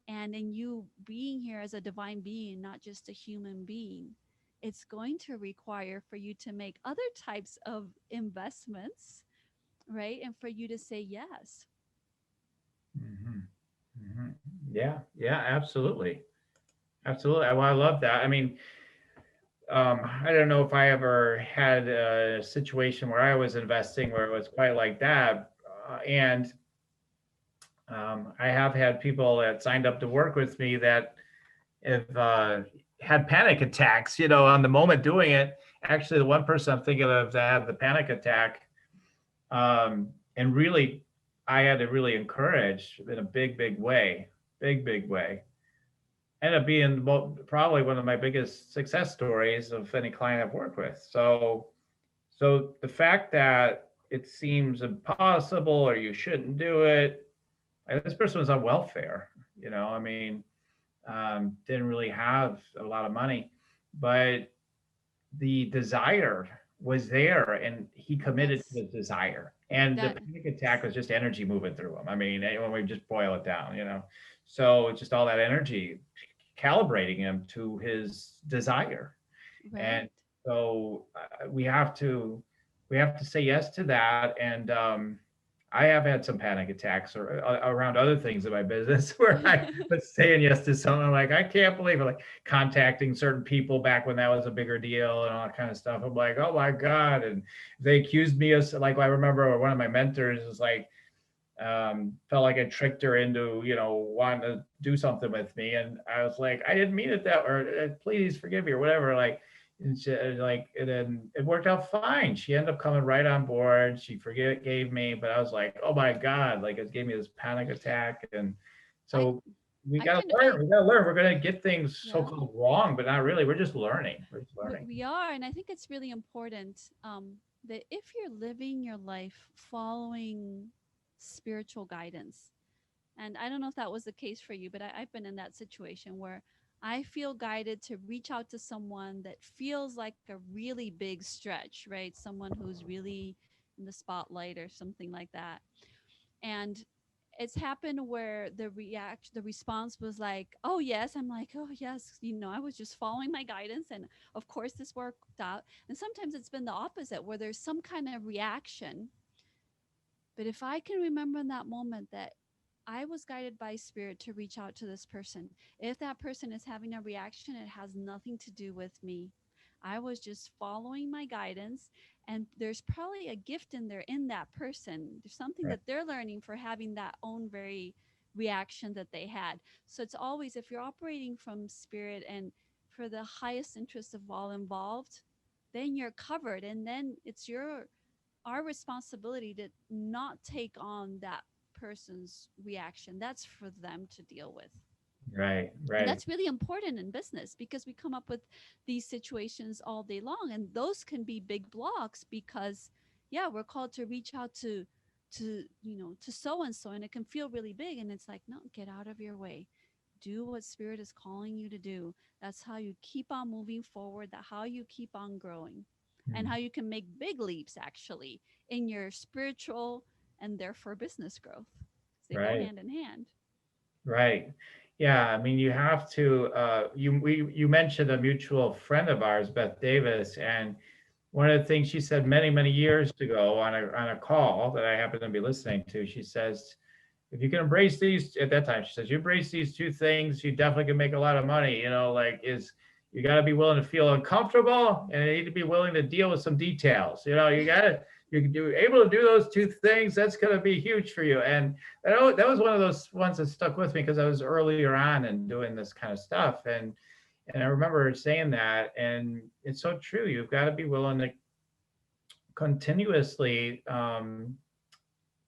And in you being here as a divine being, not just a human being, it's going to require for you to make other types of investments, right? And for you to say yes. Hmm. Hmm. Yeah, yeah, absolutely. Absolutely. Well, I love that. I mean, I don't know if I ever had a situation where I was investing where it was quite like that. And I have had people that signed up to work with me that have had panic attacks, on the moment doing it. Actually, the one person I'm thinking of that had the panic attack, and really, I had to really encourage in a big, big way. Ended up being probably one of my biggest success stories of any client I've worked with. So the fact that it seems impossible or you shouldn't do it, and this person was on welfare, I mean, didn't really have a lot of money, but the desire was there and he committed to That's the desire. And the that. panic attack was just energy moving through him. I mean, when we just boil it down, so just all that energy calibrating him to his desire. Right. And so we have to say yes to that. And I have had some panic attacks around other things in my business where I was saying yes to something like, I can't believe it, like contacting certain people back when that was a bigger deal and all that kind of stuff. I'm like, oh my God. And they accused me of, like, I remember one of my mentors was like, felt like I tricked her into, wanting to do something with me. And I was like, I didn't mean it that, or please forgive me or whatever. Like, and and then it worked out fine. She ended up coming right on board. She gave me, but I was like, oh my God, like it gave me this panic attack. And I so we I got can to learn. I We got to learn. We're going to get things yeah. so-called wrong, but not really. We're just learning. We're just learning. We are, and I think it's really important that if you're living your life following spiritual guidance, and I don't know if that was the case for you, but I've been in that situation where I feel guided to reach out to someone that feels like a really big stretch, right? Someone who's really in the spotlight or something like that. And it's happened where the response was like, oh yes. I'm like, oh yes, I was just following my guidance, and of course this worked out. And sometimes it's been the opposite, where there's some kind of reaction. But if I can remember in that moment that I was guided by spirit to reach out to this person, if that person is having a reaction, it has nothing to do with me. I was just following my guidance, and there's probably a gift in there in that person. There's something Right. that they're learning for having that own very reaction that they had. So it's always, if you're operating from spirit and for the highest interest of all involved, then you're covered. And then it's our responsibility to not take on that person's reaction. That's for them to deal with. Right. And Right. that's really important in business, because we come up with these situations all day long, and those can be big blocks because, yeah, we're called to reach out to so and so, and it can feel really big, and it's like, no, get out of your way. Do what spirit is calling you to do. That's how you keep on moving forward, that how you keep on growing, and Mm. how you can make big leaps actually in your spiritual and therefore business growth. They go Right. hand in hand. Right. Yeah. I mean, you have to. You mentioned a mutual friend of ours, Beth Davis, and one of the things she said many many years ago on a call that I happen to be listening to, she says, if you can embrace these at that time, she says, you embrace these two things, you definitely can make a lot of money. Like you got to be willing to feel uncomfortable, and you need to be willing to deal with some details. You're able to do those two things. That's going to be huge for you. And that was one of those ones that stuck with me because I was earlier on and doing this kind of stuff. And I remember saying that, and it's so true. You've got to be willing to continuously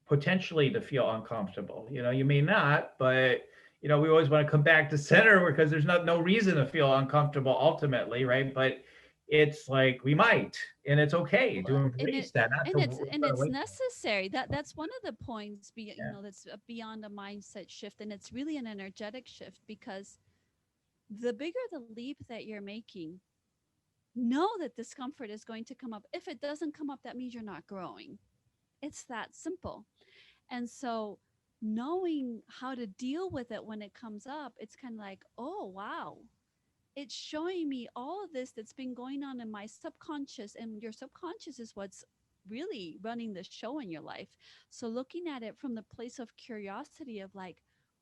potentially to feel uncomfortable. You may not, but we always want to come back to center because there's no reason to feel uncomfortable ultimately, right? But it's like we might, and it's okay to Well, embrace that, not to and run it's away from necessary. That's one of the points. it. Yeah. That's beyond a mindset shift, and it's really an energetic shift, because the bigger the leap that you're making, know that discomfort is going to come up. If it doesn't come up, that means you're not growing. It's that simple. And so, knowing how to deal with it when it comes up, it's kind of like, oh, wow. It's showing me all of this that's been going on in my subconscious, and your subconscious is what's really running the show in your life. So, looking at it from the place of curiosity of like,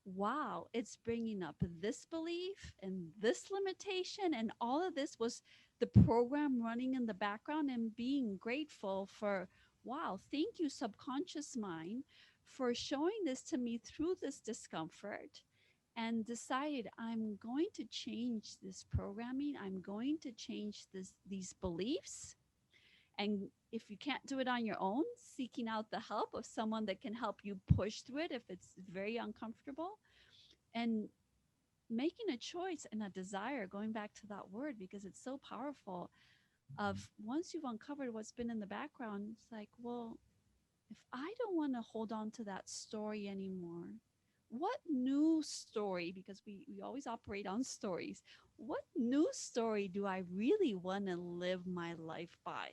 wow, it's bringing up this belief and this limitation, and all of this was the program running in the background, and being grateful for, wow, thank you, subconscious mind, for showing this to me through this discomfort, and decided I'm going to change this programming. I'm going to change these beliefs. And if you can't do it on your own, seeking out the help of someone that can help you push through it if it's very uncomfortable, and making a choice and a desire, going back to that word because it's so powerful, of once you've uncovered what's been in the background, it's like, well, if I don't want to hold on to that story anymore, what new story, because we always operate on stories, what new story do I really want to live my life by?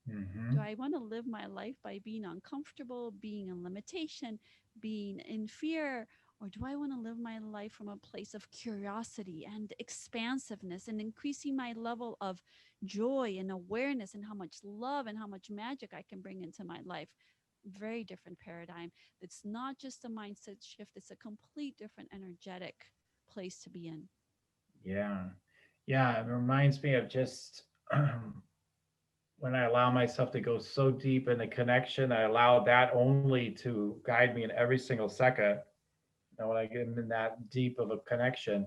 Do Mm-hmm. I want to live my life by being uncomfortable, being in limitation, being in fear? Or do I want to live my life from a place of curiosity and expansiveness, and increasing my level of joy and awareness, and how much love and how much magic I can bring into my life? Very different paradigm. It's not just a mindset shift, it's a complete different energetic place to be in. Yeah. Yeah. It reminds me of just when I allow myself to go so deep in the connection, I allow that only to guide me in every single second. When I get in that deep of a connection,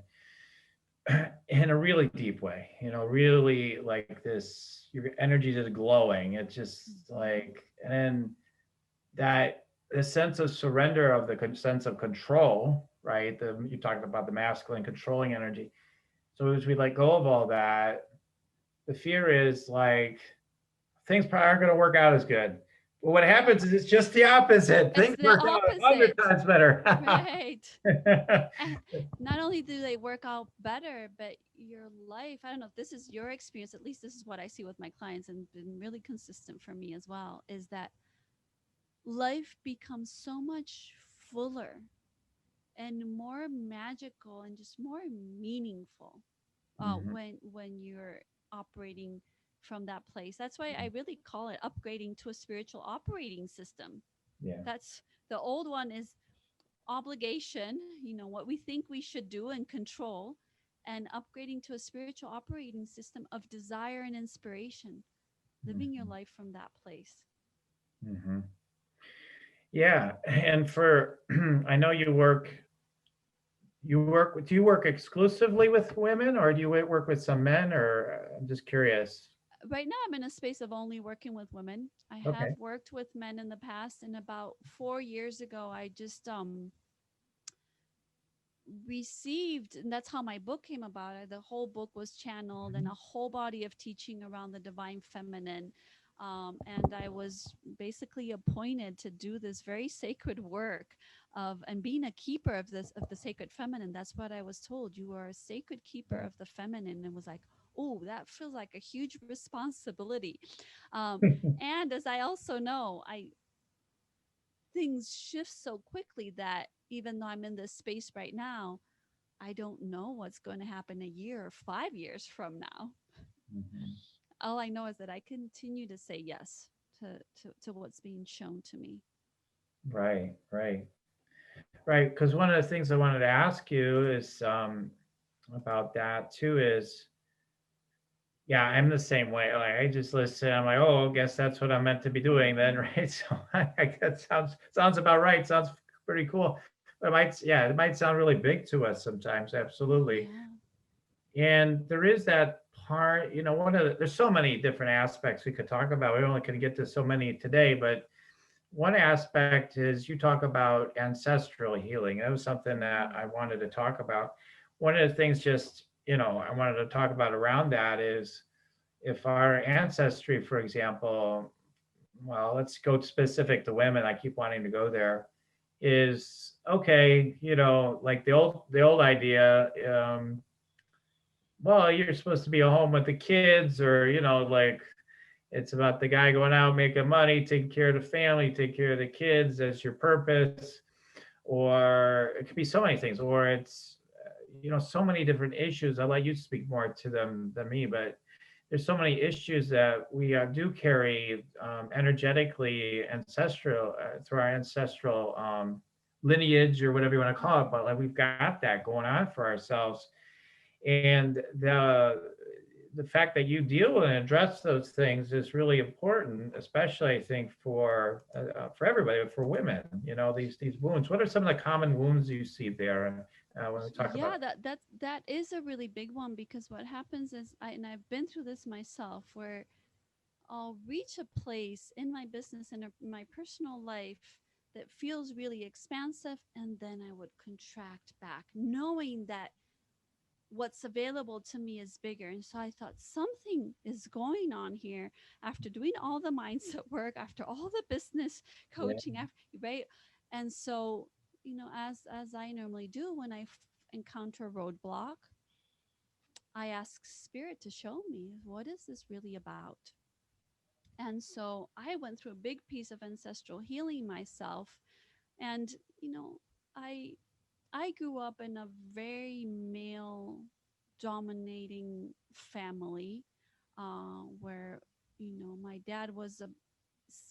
in a really deep way, really like this, your energy is glowing. It's just Mhm. like, and then that the sense of surrender of the sense of control, right? You talked about the masculine controlling energy. So as we let go of all that, the fear is like things probably aren't going to work out as good. Well, what happens is it's just the opposite. It's Things the work out 100 opposite. times better. Right. And not only do they work out better, but your life, I don't know if this is your experience, at least this is what I see with my clients, and been really consistent for me as well, is that life becomes so much fuller and more magical and just more meaningful Mhm. when you're operating from that place. That's why I really call it upgrading to a spiritual operating system. Yeah. That's the old one is obligation, what we think we should do and control, and upgrading to a spiritual operating system of desire and inspiration, living your Mhm. life from that place. Mhm. Yeah, and for I know do you work exclusively with women, or do you work with some men, or I'm just curious. Right now, I'm in a space of only working with women. I have Okay. worked with men in the past, and about 4 years ago, I just received, and that's how my book came about. The whole book was channeled, and Mhm. a whole body of teaching around the divine feminine. And I was basically appointed to do this very sacred work of and being a keeper of the sacred feminine. That's what I was told. You are a sacred keeper Yeah. of the feminine, and was like, oh, that feels like a huge responsibility. And as I also know, I things shift so quickly that even though I'm in this space right now, I don't know what's going to happen a year or 5 years from now. Mhm. All I know is that I continue to say yes to what's being shown to me. Right, right, right. Because one of the things I wanted to ask you is about that too. Is yeah, I'm the same way. Like I just listen. I'm like, oh, I guess that's what I'm meant to be doing then, right? So I guess sounds about right. Sounds pretty cool. But it might sound really big to us sometimes. Absolutely. Yeah. And there is that part. There's so many different aspects we could talk about. We only can get to so many today, but one aspect is you talk about ancestral healing. That was something that Mm. I wanted to talk about. One of the things, just I wanted to talk about around that if our ancestry, for example, well, let's go specific to women. I keep wanting to go there. Is okay, like the old idea. Well, you're supposed to be at home with the kids, or like it's about the guy going out making money, taking care of the family, taking care of the kids. That's your purpose. Or it could be so many things. Or it's so many different issues. I'll let you speak more to them than me, but there's so many issues that we do carry energetically ancestral through our ancestral lineage or whatever you want to call it, but like we've got that going on for ourselves. And the fact that you deal with and address those things is really important, especially I think for everybody, but for women. These wounds. What are some of the common wounds you see there? And when we talk Yeah, about, that is a really big one, because what happens is, and I've been through this myself, where I'll reach a place in my business and in my personal life that feels really expansive, and then I would contract back, knowing that what's available to me is bigger. And so I thought something is going on here after doing all the mindset work, after all the business yeah, coaching, after, right? And so, as I normally do when I encounter a roadblock, I ask spirit to show me, what is this really about? And so I went through a big piece of ancestral healing myself. And, you know, I I grew up in a very male dominating family, where, my dad was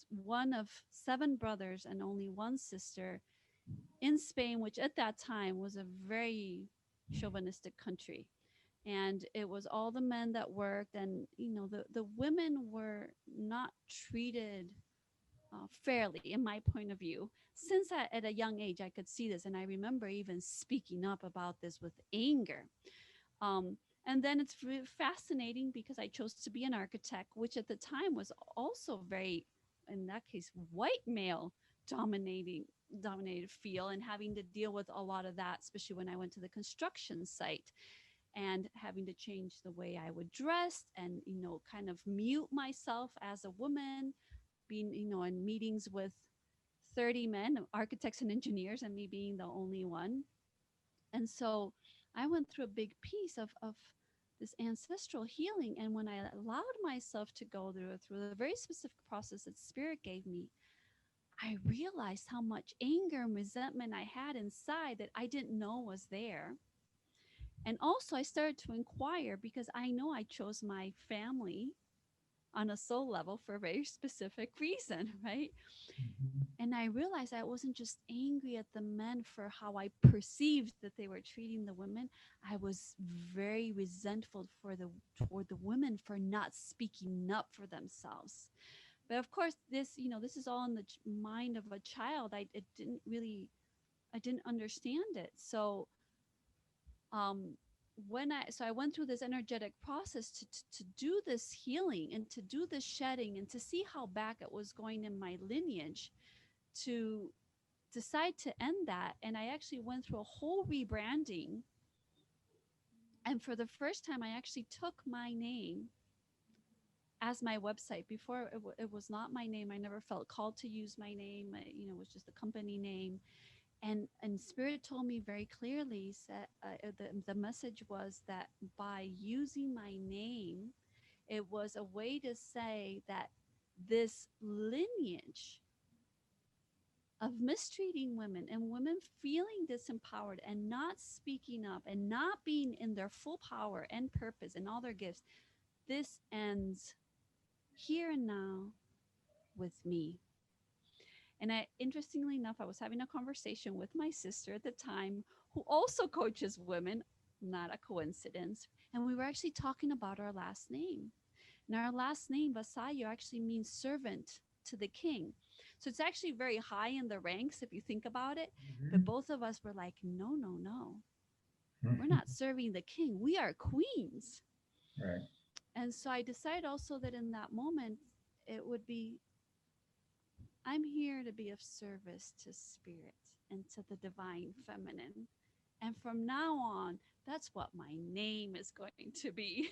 one of seven brothers and only one sister in Spain, which at that time was a very chauvinistic country. And it was all the men that worked, and the women were not treated fairly, in my point of view. Since at a young age I could see this, and I remember even speaking up about this with anger. um, and then it's fascinating because I chose to be an architect, which at the time was also very, in that case, white male dominated field, and having to deal with a lot of that, especially when I went to the construction site and having to change the way I would dress, and kind of mute myself as a woman, being in meetings with 30 men, architects and engineers, and me being the only one. And so I went through a big piece of this ancestral healing. And when I allowed myself to go through the very specific process that spirit gave me, I realized how much anger and resentment I had inside that I didn't know was there. And also I started to inquire, because I know I chose my family on a soul level for a very specific reason, right? And I realized I wasn't just angry at the men for how I perceived that they were treating the women. I was very resentful toward the women for not speaking up for themselves. But of course, this is all in the mind of a child. I didn't understand it. So um I went through this energetic process to do this healing and to do this shedding and to see how back it was going in my lineage, to decide to end that. And I actually went through a whole rebranding. And for the first time, I actually took my name as my website. Before, it was not my name. I never felt called to use my name. It was just a company name. And spirit told me very clearly that the message was that by using my name, it was a way to say that this lineage of mistreating women and women feeling disempowered and not speaking up and not being in their full power and purpose and all their gifts, this ends here and now with me. And interestingly enough, I was having a conversation with my sister at the time, who also coaches women, not a coincidence. And we were actually talking about our last name. And our last name, Vasallo, actually means servant to the king. So it's actually very high in the ranks if you think about it. But mm-hmm. both of us were like, no, no, no. We're Mm-hmm. not serving the king. We are queens. Right. And so I decided also that in that moment, it would be, I'm here to be of service to spirit and to the divine feminine. And from now on, that's what my name is going to be.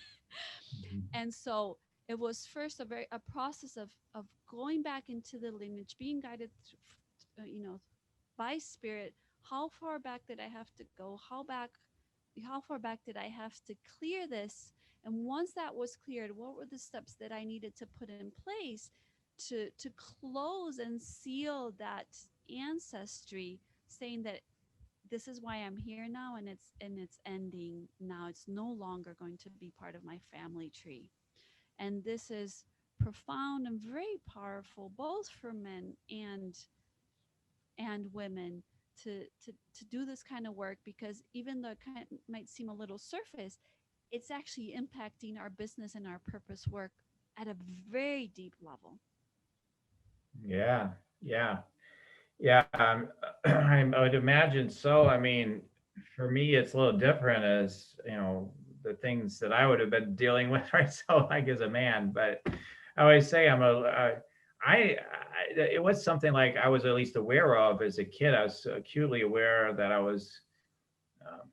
Mm-hmm. And so It was first a process of going back into the lineage, being guided by spirit. How far back did I have to go? How far back did I have to clear this? And once that was cleared, what were the steps that I needed to put in place to close and seal that ancestry, saying that this is why I'm here now, and it's ending now. It's no longer going to be part of my family tree. And this is profound and very powerful, both for men and women, to do this kind of work, because even though it might seem a little surface, it's actually impacting our business and our purpose work at a very deep level. Yeah, yeah, yeah. I would imagine so. I mean, for me, it's a little different as, the things that I would have been dealing with, right? So, like as a man, but I always say I, it was something like I was at least aware of as a kid. I was acutely aware that I was, um,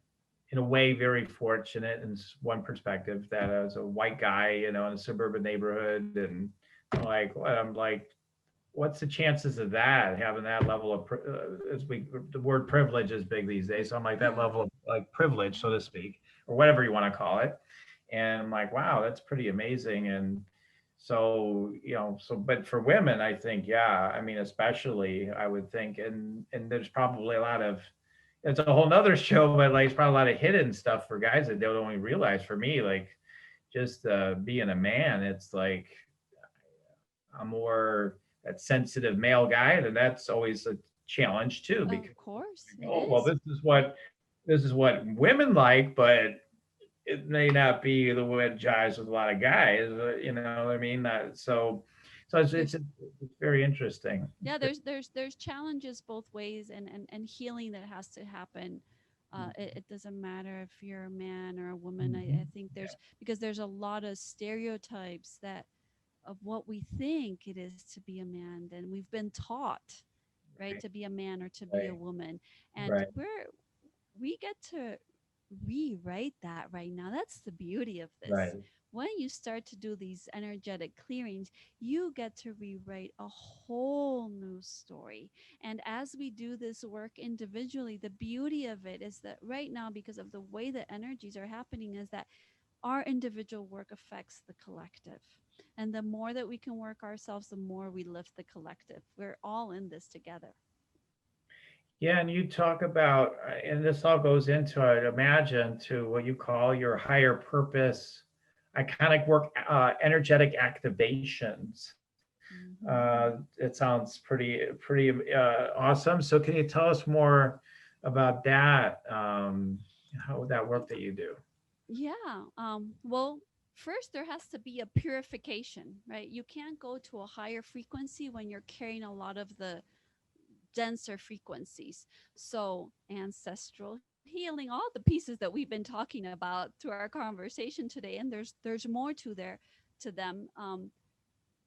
in a way, very fortunate in one perspective that I was a white guy, in a suburban neighborhood, and I'm like, what's the chances of that having that level of the word privilege is big these days, so I'm like that Yeah. level of like privilege, so to speak, or whatever you want to call it. And I'm like, wow, that's pretty amazing. And so, but for women, I think, yeah, I mean, especially, I would think, and there's probably a lot of, it's a whole nother show, but like it's probably a lot of hidden stuff for guys that they don't even realize. For me, like, just being a man, it's like I'm more that sensitive male guy, and that's always a challenge too, because Of course, it oh well, is. this is what women like, but it may not be the way it jives with a lot of guys. You know what I mean? So There's it's very interesting. yeah, there's challenges both ways, and healing that has to happen. It doesn't matter if you're a man or a woman. I Mhm. think because there's a lot of stereotypes that of what we think it is to be a man, and we've been taught, right, Right, to be a man or to be a right, woman. And right, we get to rewrite that right now. That's the beauty of this. right. When you start to do these energetic clearings, you get to rewrite a whole new story. And as we do this work individually, the beauty of it is that right now, because of the way the energies are happening, is that our individual work affects the collective. And the more that we can work ourselves, the more we lift the collective. We're all in this together. Yeah, and you talk about, and this all goes into, I'd imagine, to what you call your higher purpose, iconic work, energetic activations. Hmm. It sounds pretty awesome. So, can you tell us more about that? How that work that you do? Yeah. Well, first there has to be a purification, right? You can't go to a higher frequency when you're carrying a lot of the denser frequencies. So, ancestral healing, all the pieces that we've been talking about to our conversation today, and there's more to them.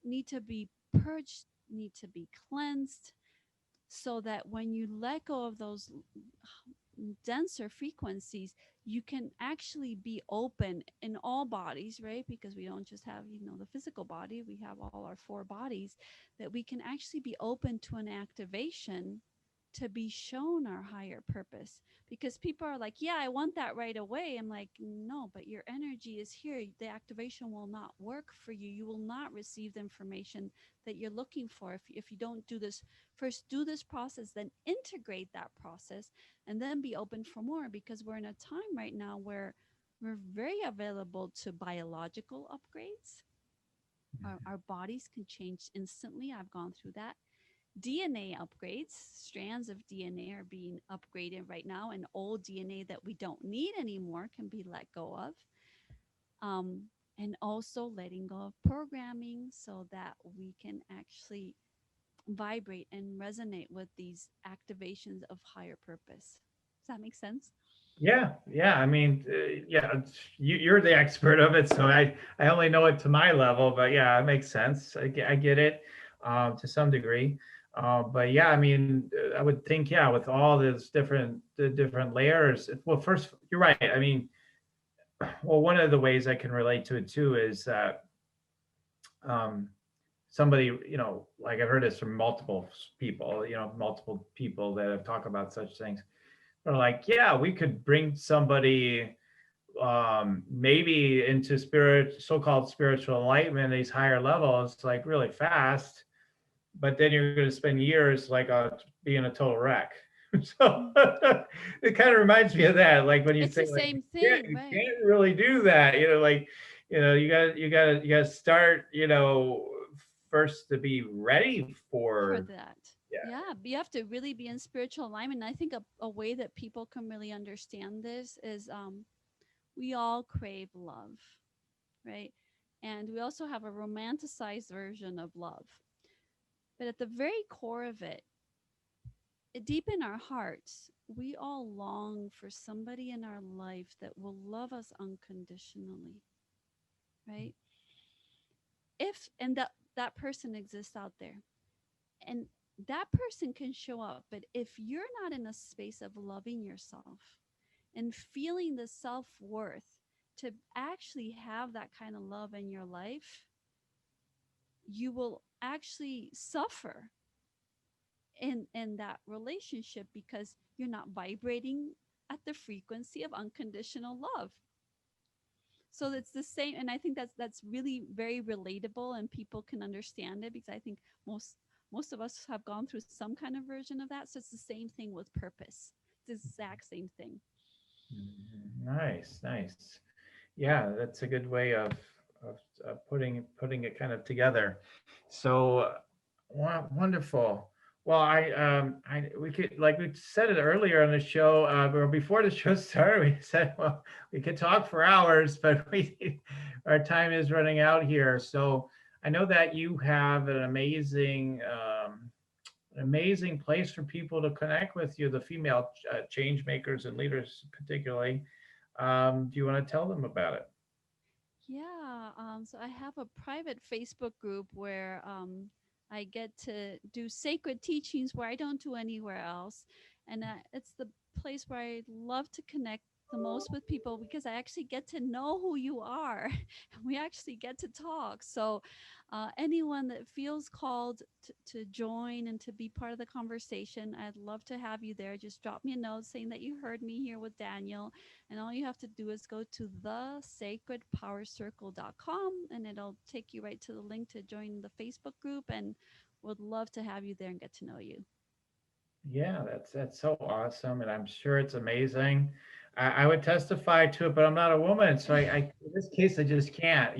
Need to be purged, need to be cleansed, so that when you let go of those denser frequencies, you can actually be open in all bodies, right? Because we don't just have, the physical body, we have all our four bodies, that we can actually be open to an activation to be shown our higher purpose. Because people are like, yeah, I want that right away. I'm like, no, but your energy is here. The activation will not work for you. You will not receive the information that you're looking for if you don't do this. First, do this process, then integrate that process, and then be open for more, because we're in a time right now where we're very available to biological upgrades. Our bodies can change instantly. I've gone through that. DNA upgrades, strands of DNA are being upgraded right now, and old DNA that we don't need anymore can be let go of. And also letting go of programming so that we can actually vibrate and resonate with these activations of higher purpose. Does that make sense? Yeah, yeah. I mean, yeah, you're the expert of it, so I only know it to my level, but yeah, it makes sense. I get it, to some degree. But yeah, I mean, I would think, yeah, with all these the different layers. Well, first, you're right. I mean, well, one of the ways I can relate to it too is that somebody, like I've heard this from multiple people, multiple people that have talked about such things. They're like, yeah, we could bring somebody maybe into so-called spiritual enlightenment, these higher levels, like really fast, but then you're going to spend years like being a total wreck. So it kind of reminds me of that, like when you It's the say like same thing, you right? can't really do that, like you got to start, first to be ready For for. that. Yeah. Yeah, you have to really be in spiritual alignment. I think a way that people can really understand this is we all crave love, right? And we also have a romanticized version of love. But at the very core of it, deep in our hearts, we all long for somebody in our life that will love us unconditionally, right? If and that person exists out there, and that person can show up, but if you're not in a space of loving yourself and feeling the self-worth to actually have that kind of love in your life, you will actually suffer in that relationship because you're not vibrating at the frequency of unconditional love. So it's the same, and I think that's really very relatable, and people can understand it because I think most of us have gone through some kind of version of that. So it's the same thing with purpose. It's the exact same thing. Nice, nice. Yeah, that's a good way of putting it kind of together. So, wonderful. Well, I we could, like we said it earlier on the show, or before the show started, we said, well, we could talk for hours, but our time is running out here. So I know that you have an amazing place for people to connect with you, the female change makers and leaders, particularly. Do you want to tell them about it? Yeah. So I have a private Facebook group where I get to do sacred teachings where I don't do anywhere else. And it's the place where I love to connect the most with people because I actually get to know who you are and we actually get to talk. So, anyone that feels called to join and to be part of the conversation, I'd love to have you there. Just drop me a note saying that you heard me here with Daniel, and all you have to do is go to thesacredpowercircle.com and it'll take you right to the link to join the Facebook group. And would love to have you there and get to know you. Yeah, that's so awesome, and I'm sure it's amazing. I would testify to it, but I'm not a woman, so I in this case I just can't,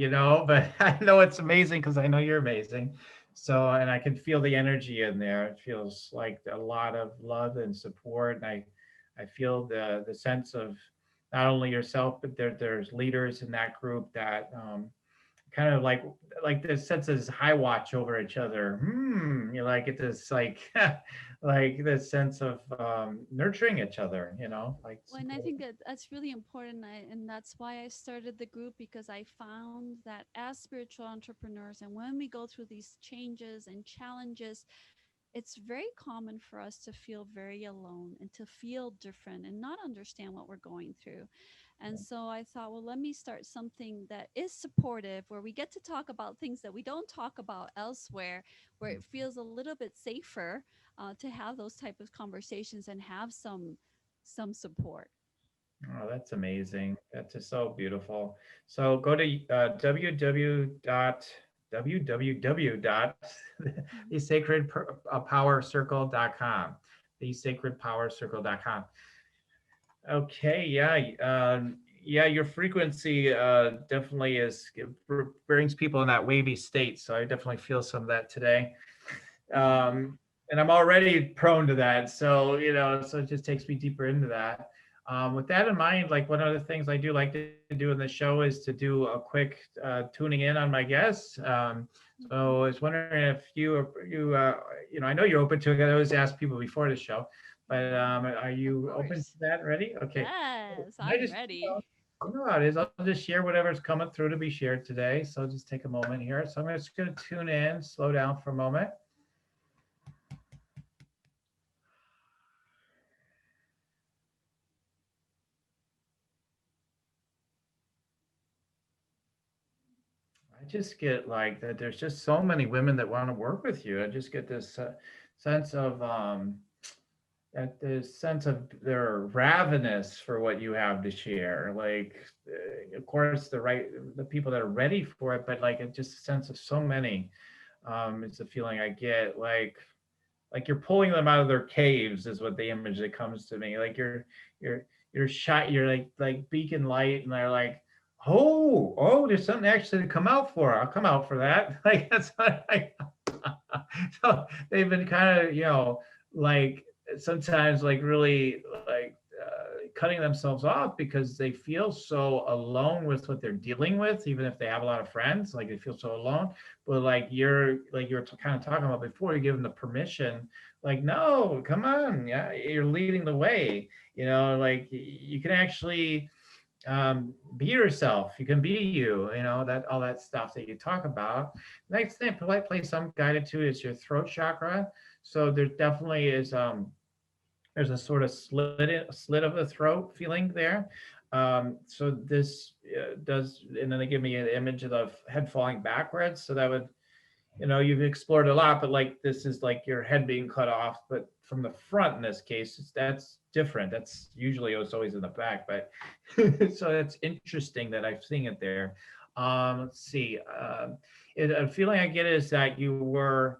But I know it's amazing because I know you're amazing. So, and I can feel the energy in there. It feels like a lot of love and support, and I feel the sense of not only yourself, but there's leaders in that group that kind of like this sense of high watch over each other. Like it this like like this sense of nurturing each other, like Well, and I think that that's really important. And that's why I started the group because I found that as spiritual entrepreneurs, and when we go through these changes and challenges, it's very common for us to feel very alone and to feel different and not understand what we're going through. And so I thought, well, let me start something that is supportive, where we get to talk about things that we don't talk about elsewhere, where it feels a little bit safer to have those type of conversations and have some support. oh, that's amazing. That's just so beautiful. So go to www dot Mhm. thesacredpowercircle.com, thesacredpowercircle.com. Okay, yeah, yeah, your frequency definitely brings people in that wavy state. So I definitely feel some of that today, Yeah. and I'm already prone to that. So so it just takes me deeper into that. With that in mind, like one of the things I do like to do in the show is to do a quick tuning in on my guests. So Mhm. I was wondering if I know you're open to it. I always ask people before the show, but Mhm. are Of you open to course. that? Ready? Okay. Yes, I I'm just, ready. you know how it is. I'll just share whatever's coming through to be shared today. So I'll just take a moment here. So I'm just going to tune in, slow down for a moment. I just get like that. There's just so many women that want to work with you. I just get this sense of that this sense of they're ravenous for what you have to share. Like, of course, the people that are ready for it, but like it's just a sense of so many. It's a feeling I get like you're pulling them out of their caves is what the image that comes to me. Like you're you're shy, you're like beacon light, and they're like, oh, there's something actually to come out for. I'll come out for that. Like that's what I so they've been kind of, like sometimes like really like cutting themselves off because they feel so alone with what they're dealing with, even if they have a lot of friends, like they feel so alone. But like you're kind of talking about before, you give them the permission, like, no, come on, yeah, you're leading the way, like you can actually be yourself. You can be you, that all that stuff that you talk about. Next thing, polite place I'm guided to is your throat chakra. So there definitely is there's a sort of slit of the throat feeling there. So this does, and then they give me an image of the head falling backwards. So that would, you've explored a lot, but like this is like your head being cut off, but from the front in this case, that's different. That's usually it's always in the back, but so that's interesting that I'm seeing it there. Let's see. A feeling I get is that you were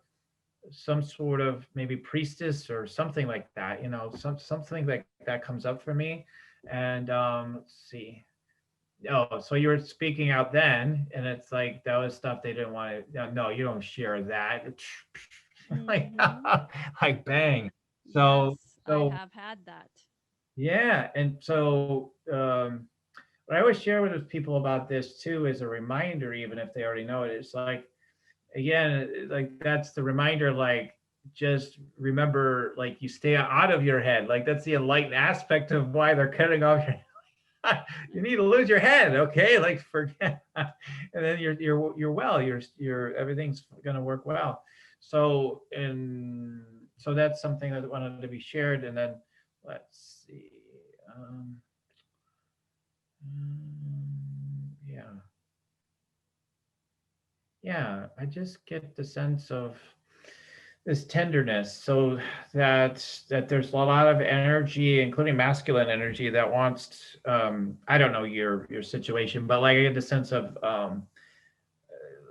some sort of maybe priestess or something like that. Something like that comes up for me. And let's see. Oh, so you were speaking out then, and it's like that was stuff they didn't want to. No, you don't share that. Like, Mm-hmm. like bang. So, Yes, I so have had that. yeah, and so what I always share with people about this too is a reminder, even if they already know it. It's like again, like that's the reminder. Like just remember, like you stay out of your head. Like that's the enlightened aspect of why they're cutting off your you need to lose your head, okay? Like forget, and then you're well. You're everything's gonna work well. So and so that's something that wanted to be shared. And then let's see, um, yeah, yeah. I just get the sense of this tenderness, so that there's a lot of energy, including masculine energy, that wants I don't know your situation, but like I get the sense of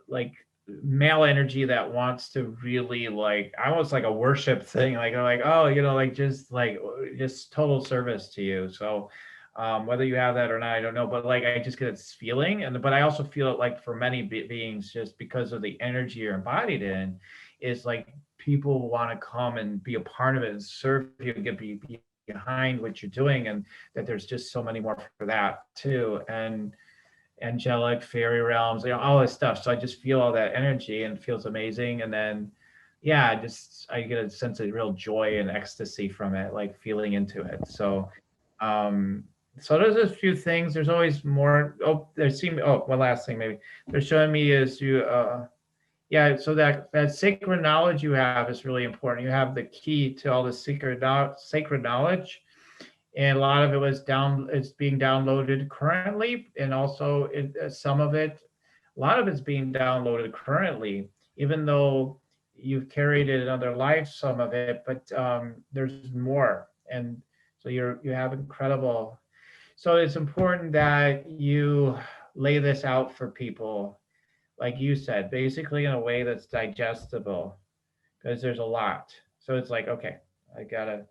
like male energy that wants to really like almost like a worship thing, like they're like, oh, like just total service to you. So whether you have that or not, I don't know, but like I just get this feeling, but I also feel it like for many beings, just because of the energy you're embodied in, is like people want to come and be a part of it and serve you and be behind what you're doing, and that there's just so many more for that too, and angelic fairy realms, all this stuff. So I just feel all that energy and it feels amazing. And then, yeah, I get a sense of real joy and ecstasy from it, like feeling into it. Um, so there's a few things. There's always more. Oh, one last thing maybe. They're showing me is yeah. So that sacred knowledge you have is really important. You have the key to all the sacred knowledge, and a lot of it it's being downloaded currently, and also some of it, a lot of it's being downloaded currently, even though you've carried it in other lives, some of it, but there's more. And so you have incredible, so it's important that you lay this out for people, like you said, basically in a way that's digestible, because there's a lot. So it's like, okay, I gotta.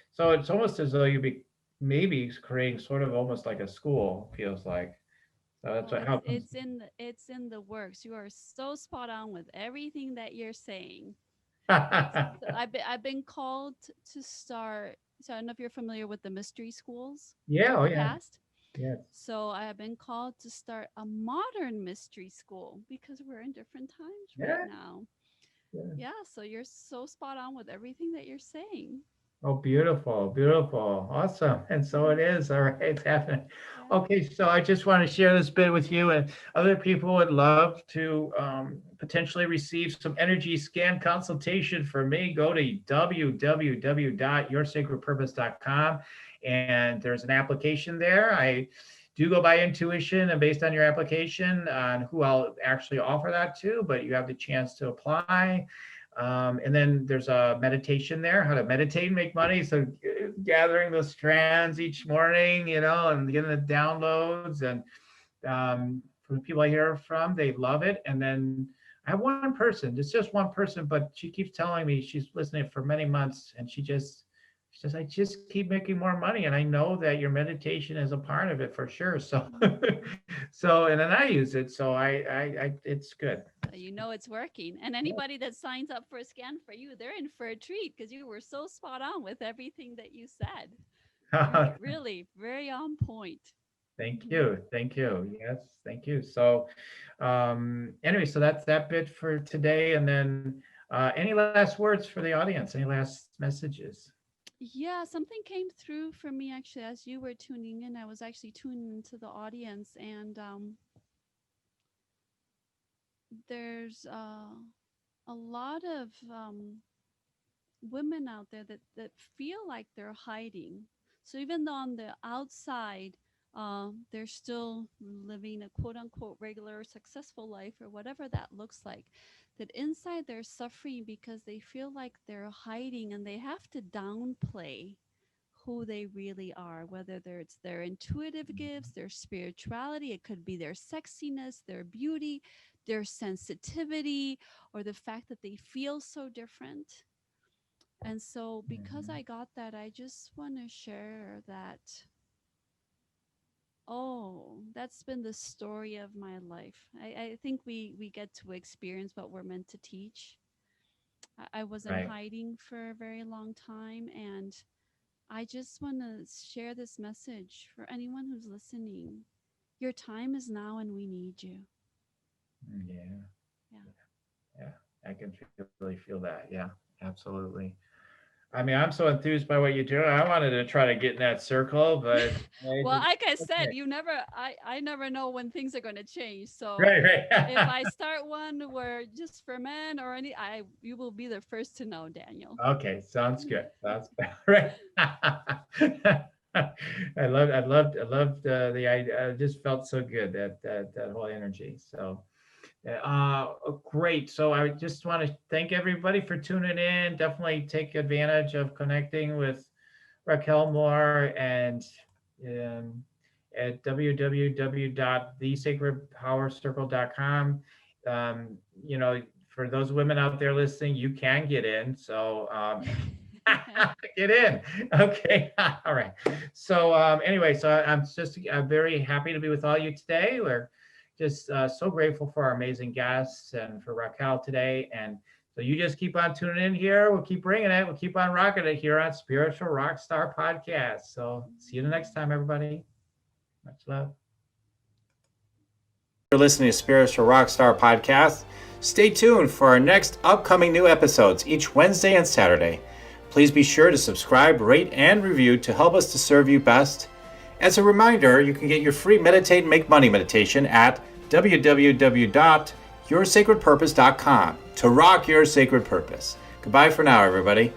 So it's almost as though you be maybe creating sort of almost like a school, feels like. So that's Oh, what happens. it's in the works. You are so spot on with everything that you're saying. It's I've been called to start. So I don't know if you're familiar with the mystery schools Yeah, of oh the yeah, past. yes, So I have been called to start a modern mystery school because we're in different times right yeah, now. yeah. Yeah, so you're so spot on with everything that you're saying. Oh, beautiful, beautiful, awesome. And so it is. All right, it's happening. Yeah. Okay, so I just want to share this bit with you, and other people would love to potentially receive some energy scan consultation from me. Go to www.yoursacredpurpose.com, and there's an application there. I do go by intuition and based on your application on who I'll actually offer that to, but you have the chance to apply. And then there's a meditation there, how to meditate and make money. So gathering those strands each morning, and getting the downloads. And from the people I hear from, they love it. And then I have one person, it's just one person, but she keeps telling me she's listening for many months, and she says, I just keep making more money. And I know that your meditation is a part of it for sure. So, and then I use it. So it's good. It's working. And anybody that signs up for a scan for you, they're in for a treat because you were so spot on with everything that you said. Really, very on point. Thank you. Yes, thank you. So anyway, so that's that bit for today. And then any last words for the audience? Any last messages? Yeah, something came through for me actually as you were tuning in. I was actually tuning into the audience, and there's a lot of women out there that feel like they're hiding. So even though on the outside, they're still living a quote unquote regular successful life or whatever that looks like, that inside they're suffering because they feel like they're hiding and they have to downplay who they really are, whether it's their intuitive gifts, their spirituality, it could be their sexiness, their beauty, their sensitivity, or the fact that they feel so different. And so because I got that, I just want to share that, that's been the story of my life. I think we get to experience what we're meant to teach. I wasn't hiding for a very long time, and I just want to share this message for anyone who's listening. Your time is now, and we need you. Yeah, I can really feel that. Yeah, absolutely. I mean, I'm so enthused by what you do. I wanted to try to get in that circle, but well, like I said, I never know when things are going to change. So right. if I start one where just for men or you will be the first to know, Daniel. Okay, sounds good. Sounds right. I loved the idea. It just felt so good, that whole energy. So. Great. So I just want to thank everybody for tuning in. Definitely take advantage of connecting with Raquel more and at www.thesacredpowercircle.com. For those women out there listening, you can get in. So get in. Okay. All right. So anyway, so I'm very happy to be with all you today. We're just so grateful for our amazing guests and for Raquel today. And so you just keep on tuning in here. We'll keep bringing it. We'll keep on rocking it here on Spiritual Rockstar Podcast. So see you the next time, everybody. Much love. You're listening to Spiritual Rockstar Podcast. Stay tuned for our next upcoming new episodes each Wednesday and Saturday. Please be sure to subscribe, rate, and review to help us to serve you best. As a reminder, you can get your free Meditate and Make Money meditation at www.yoursacredpurpose.com to rock your sacred purpose. Goodbye for now, everybody.